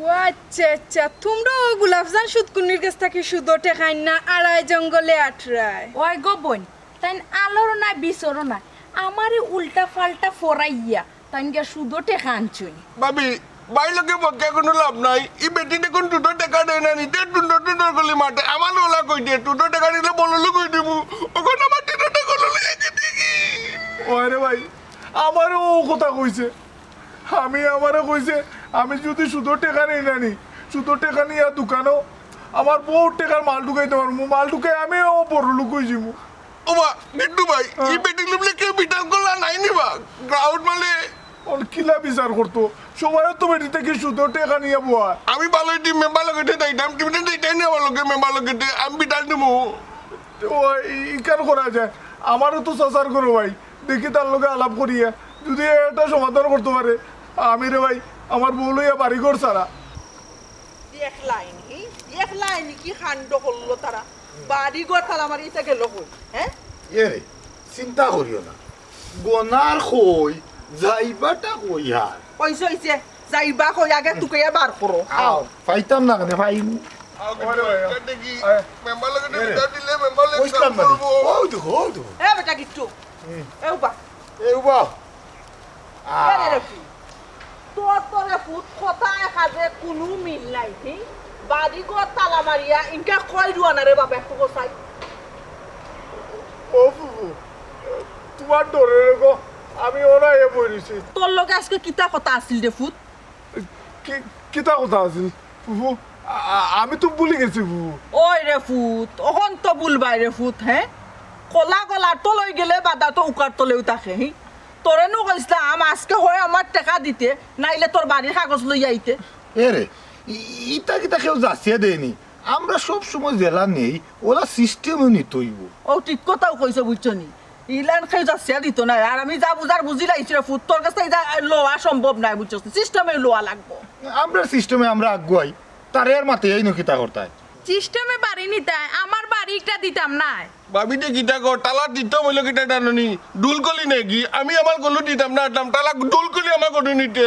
ও আচ্ছা আচ্ছা, তোমরা গোলাপজান সুদকুন্নির কাছ থেকে সুদ টেকাই না আড়াই জঙ্গলে আটরায়? ওই গো বোন, তাই আলোর না বিচরো না আমারে উল্টা পাল্টা ফরাইয়া তাই সুদো টেকা আনছুই। ভাবি ভাই লোকে বকে কোনো লাভ নাই, ই বেটি দেখুন দুটো টাকা দেয় না নিতে টুটো টুটোর গলি মাঠে আমার ওলা কই দিয়ে দুটো টাকা নিলে বললো কই দিব ওখানে আমার 3টা টাকা ললে একে দেখি। ওই রে ভাই আমারও ও কথা কইছে, আমারও কইছে আমি যদি শুধু টাকা নেই নানি, শুধু টাকা নিয়ে দোকানও আমার বহুত টাকার মাল ঢুকাইতে পারবো, মাল ঢুকাই আমি ও বড় লোক হয়ে যাবো। ও বা গিট্টু ভাই ই বেটি লুবলে কেউ বিটাল করলা নাই নিবা গ্রাউন্ড মানে ওর কিলা বিচার করতো, সবাই তো বেটি থেকে শুধু টাকা নিয়ে বোয়া। আমি ভালোই টিম মেম্বার লগেতে দাইতাম টিমটা দাইতাই না আমার লগে মেম্বার লগেতে আমি বিটাল দিব। ও কেন করা যায়, আমারও তো চাচার করো ভাই, দেখি তার লগে আলাপ করিয়া যদি এটা সমাধান করতে পারে। আমি রে ভাই আমার বউ লইয়া বাড়ি ঘর সারা। দেখলাই কি কাণ্ড করলো তারা, বাড়ি ঘর তারা আমার ইটা গেল কই? হ্যাঁ এরে চিন্তা করিও না, গনার কই যাইবাটা কই হার কইছে হইছে যাইবা কই আগে তুকে বার করো। আও পাইতাম না কেন ভাই দেখি মেম্বার লগেতে বিটাল দিলে মেম্বার লগেতে কইতাম না ও দেখো এ বেটা গিট্টু এ উবা এই বা এ রে কি তোর তোরে ফুট কথা কাজে কোনো মিল নাই, ঠিক বাড়ি ঘর তালা মারিয়া ইনকা কই দুয়ানা রে বাবা একটু গোসাই। ও ফুফু তোমার ডরে গো আমি ওরা এ বইছি। তোর লগে আজকে কিতা কথা আছিল রে ফুট? কিতা কথা আছিল ফুফু? আমি তো ভুলে গেছি ফুফু। ওই রে ফুট ওখন তো বুলবাই রে ফুট। হ্যাঁ কলা কলা তো লই গেলে বাদা তো উকার তলেও থাকে। হি তোরে নো কইছিলাম আজকে হয় আমার টাকা দিতে, নাইলে তোর বাড়ির কাগজ লই আইতে। এরে ইটা কিতা কেউ যাচিয়ে দেয়নি, আমরা সব সময় জেলা নেই, ওরা সিস্টেমও নিতইব। ও ঠিক কথাও কইছে বুঝছো নি, ইলান খেয়ে যাচ্ছে দিত না। আর আমি যা বুঝার বুঝি লাইছি রে ফুট, তোর কাছে লোয়া সম্ভব নাই বুঝছো, সিস্টেমে লোয়া লাগবো। আমরা সিস্টেমে আমরা আগুয়াই তার এর মাতে এই নকিতা করতায় সিস্টেমে বাড়ি নিতাই আমার বাড়িটা দিতাম না। ভাবিতে কিটা কর তালা দিতাম হইলো কিটা টানি ডুলকলি নাকি আমি আমার গলু দিতাম না আটাম তালা ডুলকলি আমার গলু নিতে।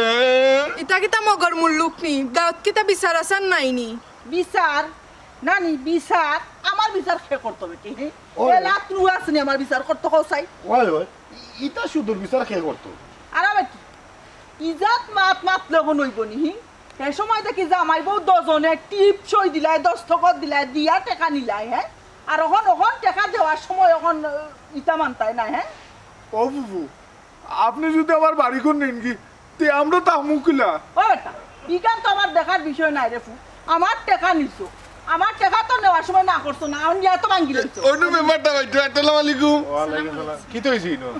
ইটা কিতা মগর মুল্লুক নি, গাঁত কিতা বিচার আসান নাইনি? বিচার নানি বিচার আমার বিচার খে করতে বেটি। এলা তুই আসনি আমার বিচার করতে কসাই। ওই ওই ইটা সুদূর বিচার খেয়ে করতো আর বেটি ইজাত মাত মাত লগন হইব নি। এই সময় দেখি জামাই বউ 10 জনে টিপ সই দিলাই 10 টাকা দিলাই দিয়া টাকা নিলাই। হ্যাঁ আর ওখন টাকা দেওয়ার সময় ওখন ইটা মানতাই না। হ্যাঁ ও ফুফু আপনি যদি আমার বাড়ি ঘর নেন কি তে আমরা তামুকিলা। ও বেটা বিজ্ঞান তো আমার দেখার বিষয় নাই রে ফু, আমার টাকা নিছো, আমার টাকা তো নেওয়ার সময় না করছো না, আমি তো ভাঙ্গি লইছো। ওনু মেম্বারটা ভাই আসসালামু আলাইকুম। ওয়ালাইকুম সালাম। কি তো হইছি নো?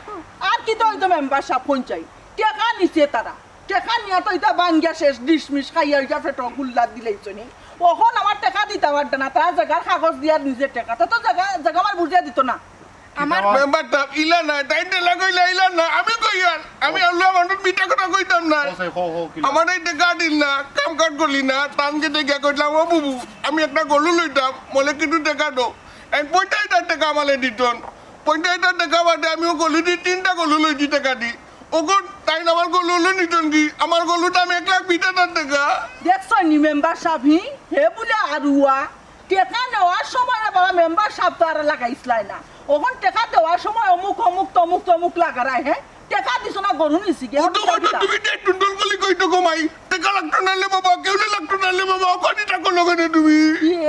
আর কি তো হইতো মেম্বার সাহেব পঞ্চায়েত টাকা নিছে তারা, টাকা নিয়ে তো এটা ভাঙ্গিয়া শেষ ডিসমিস খাইয়া ওইটা ফেটো গুল্লা দিলেইছো নি। ওখন আমার টাকা দিতে পারত না, তারা জায়গার কাগজ দিয়া নিজের টাকা তো জায়গা আমার বুঝিয়া দিত না। আমার মেম্বারটা ইলা না টাইটে লাগাইলা ইলা না আমি কই আর আমি আল্লাহ মানুষ মিটা কথা কইতাম না আমার এই টাকা দিল না কাম কাট করলি না টানকে দেখে কইলাম ও বুবু আমি একটা গলু লইতাম বলে কিন্তু টাকা দো এই 50,000 টাকা আমালে দিতন 50,000 টাকা বাদে আমিও গলু দি 3টা গলু লইছি টাকা দি ওগন তাই আমার গলু লই নিতন কি আমার গলুটা আমি 1,20,000 টাকা দেখছ নি মেম্বার সাহেব হে বলে আরুয়া টেকা নেওয়ার সময় বাবা মেম্বার সাহেব তো আর লাগাইছিলাই না ওখান টেকা দেওয়ার সময় অমুক অমুক তমুক তমুক লাগারাই হ্যাঁ টেকা দিছ না গরু নিছি ও তো কইতো তুমি টুন্ডল গলি কইতো কমাই টাকা লাগতো নালে বাবা কেউলে লাগতো নালে বাবা কোটি টাকা লগানে তুমি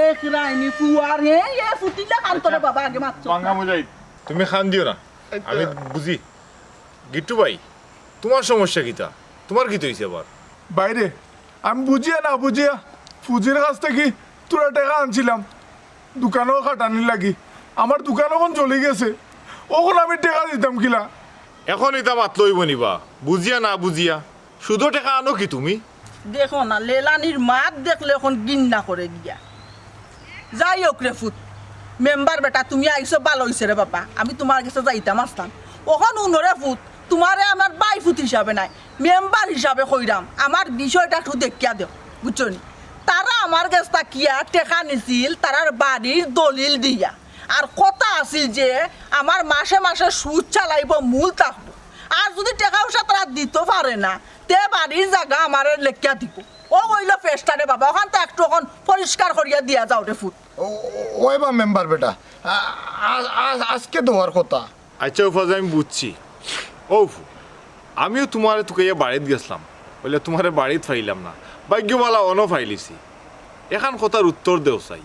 এক রাইনি ফুয়ার হে এ ফুটিলা কান্তরে বাবা আগে মারছো বাঙ্গা মুজাহিদ তুমি খান দিও না আমি বুঝি গিট্টু ভাই তোমার সমস্যা কিটা তোমার কি হইছে আবার বাইরে আমি বুঝিয়া না বুঝিয়া ফুজির কাছ থেকে তোরা টাকা আনছিলাম দোকানেও খাটানি লাগি আমার দোকান এখন চলে গেছে ওখন আমি টাকা দিতাম কিলা এখন এটা বাত লইব নিবা বুঝিয়া না বুঝিয়া শুধু টাকা আনো কি তুমি দেখো না লেলানির মাত দেখলে এখন গিন্না করে দিয়া যাই হোক রে ফুট মেম্বার বেটা তুমি আইসো ভালো হইছে রে বাবা আমি তোমার কাছে যাইতাম আসতাম ওখন উনরে ফুট তোমারে আমার বাই ফুট হিসাবে নাই মেম্বার হিসাবে কইরাম আমার বিষয়টা একটু দেখিয়া দেও বুঝছো নি তারা আমার কাছে কিয়া টেকা নিছিল তারার বাড়ির দলিল দিয়া আর কথা আছিল যে আমার মাসে মাসে সুদ চালাইব মূল থাকবো আর যদি টাকা পয়সা তারা দিতে পারে না তে বাড়ির জায়গা আমার লেখিয়া দিব ও কইল ফেস্টারে বাবা ওখান তো একটু এখন পরিষ্কার করিয়া দিয়া যাও রে ফুট ওই বা মেম্বার বেটা আজকে দেওয়ার কথা আচ্ছা উফাজ আমি বুঝছি ও আমিও তোমারে তোকে বাড়িতে গেছিলাম বলে তোমারে বাড়িতে ফাইলাম না ভাগ্যমালা অনো ফাইলিছি এখন কথার উত্তর দেও চাই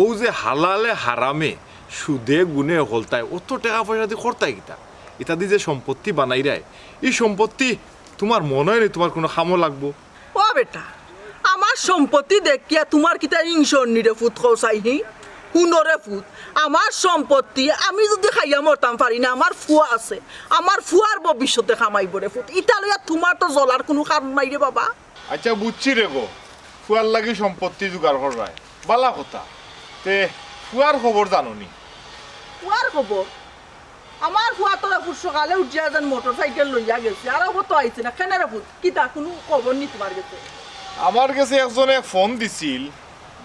ও যে হালালে হারামে সুদে গুণে হলতায় অত টাকা পয়সা দিয়ে খরতায় কিতা এটা দিয়ে যে সম্পত্তি বানাই রায় এই সম্পত্তি তোমার মনে হয় তোমার কোনো খামো লাগবো ও বেটা আমার সম্পত্তি দেখিয়া তোমার কিতা ইংসর নিরে ফুট কৌসাইহি হুনরে ফুট আমার সম্পত্তি আমি যদি খাইয়া মরতাম পারি না আমার ফুয়া আছে আমার ফুয়ার ভবিষ্যতে খামাইব রে ফুট ইটা লইয়া তোমার তো জ্বলার কোনো কারণ নাই রে বাবা আচ্ছা বুঝছি রে গো ফুয়ার লাগি সম্পত্তি জোগাড় করায় বালা কথা তে ফুয়ার খবর জানো নি ফুয়ার খবর আমার ফুয়া তোরা ফুট সকালে উঠিয়া যেন মোটর সাইকেল লইয়া গেছে আর ও তো আইছে না কেন রে ফুট কিতা কোনো খবর নি তোমার কাছে আমার কাছে একজনে ফোন দিছিল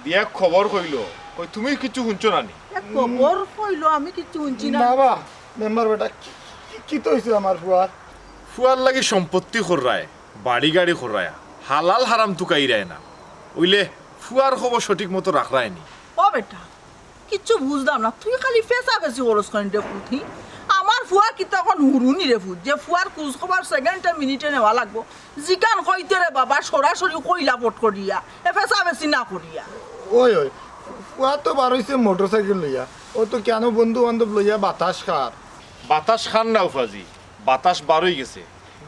দিয়া খবর কইল কই তুমি কিছু শুনছো না নি খবর কইল আমি কিছু শুনছি না বাবা মেম্বার বেটা কি তো হইছে আমার ফুয়ার ফুয়ার লাগি সম্পত্তি খররায় বাড়ি গাড়ি খররায় হালাল হারাম তুকাই রায় না ওইলে ফুয়ার খবর সঠিক মতো রাখরায় নি ও বেটা কিচ্ছু বুঝলাম না তুই খালি ফেসা ফেসি ওরস করেন রে ফুটি আমার ফুয়া কি তখন হুরুনি রে ফুট যে ফুয়ার খোঁজ খবর সেকেন্ডে মিনিটে নেওয়া লাগবো জিকান কইতে রে বাবা সরাসরি কইলা পট করিয়া এ ফেসা ফেসি না করিয়া ওই ওই ফুয়া তো বার হইছে মোটর সাইকেল লইয়া ও তো কেন বন্ধু বান্ধব লইয়া বাতাস খার বাতাস খান না উফাজি বাতাস বারই গেছে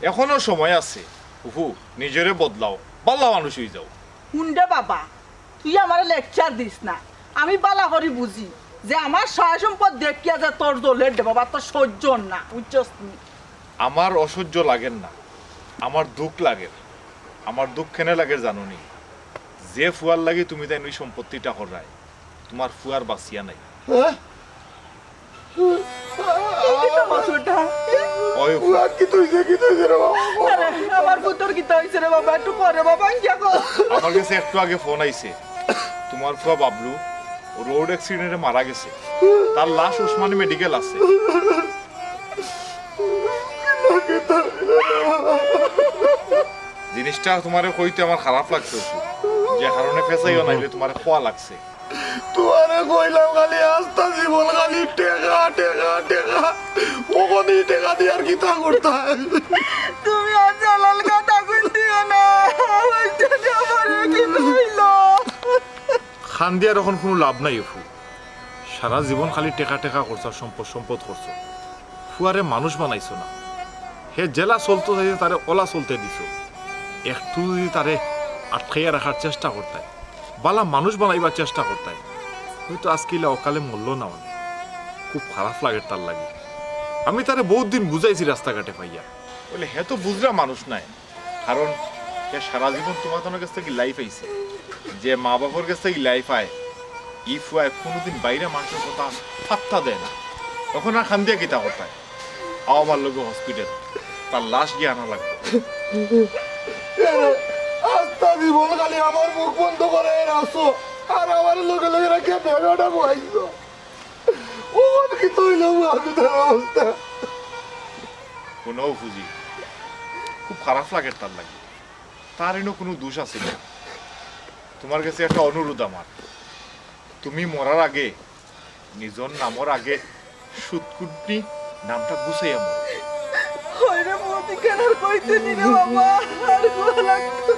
এখনো সময় আছে উহু নিজেরে বদলাও বাল্লা মানুষ হয়ে যাও হুন্ডে বাবা তুই আমার লেকচার দিস না আমি বালা করি বুঝি যে আমার সহায় সম্পদ দেখিয়া যে তোর দলের দে বাবা তোর সহ্য না বুঝছস নি আমার অসহ্য লাগেন না আমার দুঃখ লাগে আমার দুঃখ কেনে লাগে জানো নি যে ফুয়ার লাগে তুমি তাই ওই সম্পত্তিটা হরায় তোমার ফুয়ার বাঁচিয়া নাই ওই ফুয়া কি তো হইছে রে বাবা আরে আমার পুত্র কি হইছে রে বাবা একটু করে বাবা ইয়া গো আমার কাছে একটু আগে ফোন আইছে তোমার ফুয়া বাবলু রোড অ্যাক্সিডেন্টে মারা গেছে তার লাশ উসমানী মেডিকেল আছে জিনিসটা তোমারে কইতে আমার খারাপ লাগছে যে কারণে ফেসাইও নাইলে তোমার খোয়া লাগছে তোরে কইলাম খালি আস্তা জীবন খালি টেকা টেকা টেকা ওখানে টেকা দিয়ে আর কি তা করতে তুমি আর জালাল কথা কইতিও না ওইটা আমার কি হইলো খান দিয়ার এখন কোনো লাভ নাই ফু সারা জীবন খালি টেকা টেকা করছো সম্পদ সম্পদ করছো ফুয়ারে মানুষ বানাইছো না হে জেলা চলতো তারে ওলা চলতে দিছো একটু যদি তারে আটকাইয়া রাখার চেষ্টা করতে বালা মানুষ বানাইবার চেষ্টা করতে হয়তো আজকে অকালে মরল না অনেক খুব খারাপ লাগে তার লাগে আমি তারে বহুত দিন বুঝাইছি রাস্তাঘাটে পাইয়া বলে হে তো বুঝরা মানুষ নাই কারণ হে সারা জীবন তোমার কাছ থেকে লাইফ আইছে যে মা বাবার কাছ থেকে লাইফ আয় ই ফুয়ায় কোনোদিন বাইরে মানুষের কথা পাত্তা দেয় না তখন আর খান দিয়ে কিতা কোথায় আমার লোক হসপিটাল তার লাশ গিয়ে আনা লাগবে আস্তা জীবন খালি আমার মুখ বন্ধ করে আসো আর আমার লোকে লোকে রাখে বেড়াটা বহাইছো ও কি তৈল অবস্থা কোনো ফুজি খুব খারাপ লাগে তার লাগে তার এনো কোনো দোষ আছে না তোমার কাছে একটা অনুরোধ আমার তুমি মরার আগে নিজের নামর আগে সুদ কোরনি নামটা গুছাইয়া মরো হইরে মতি কেন কইতে নিরে বাবা আর গো লাগতো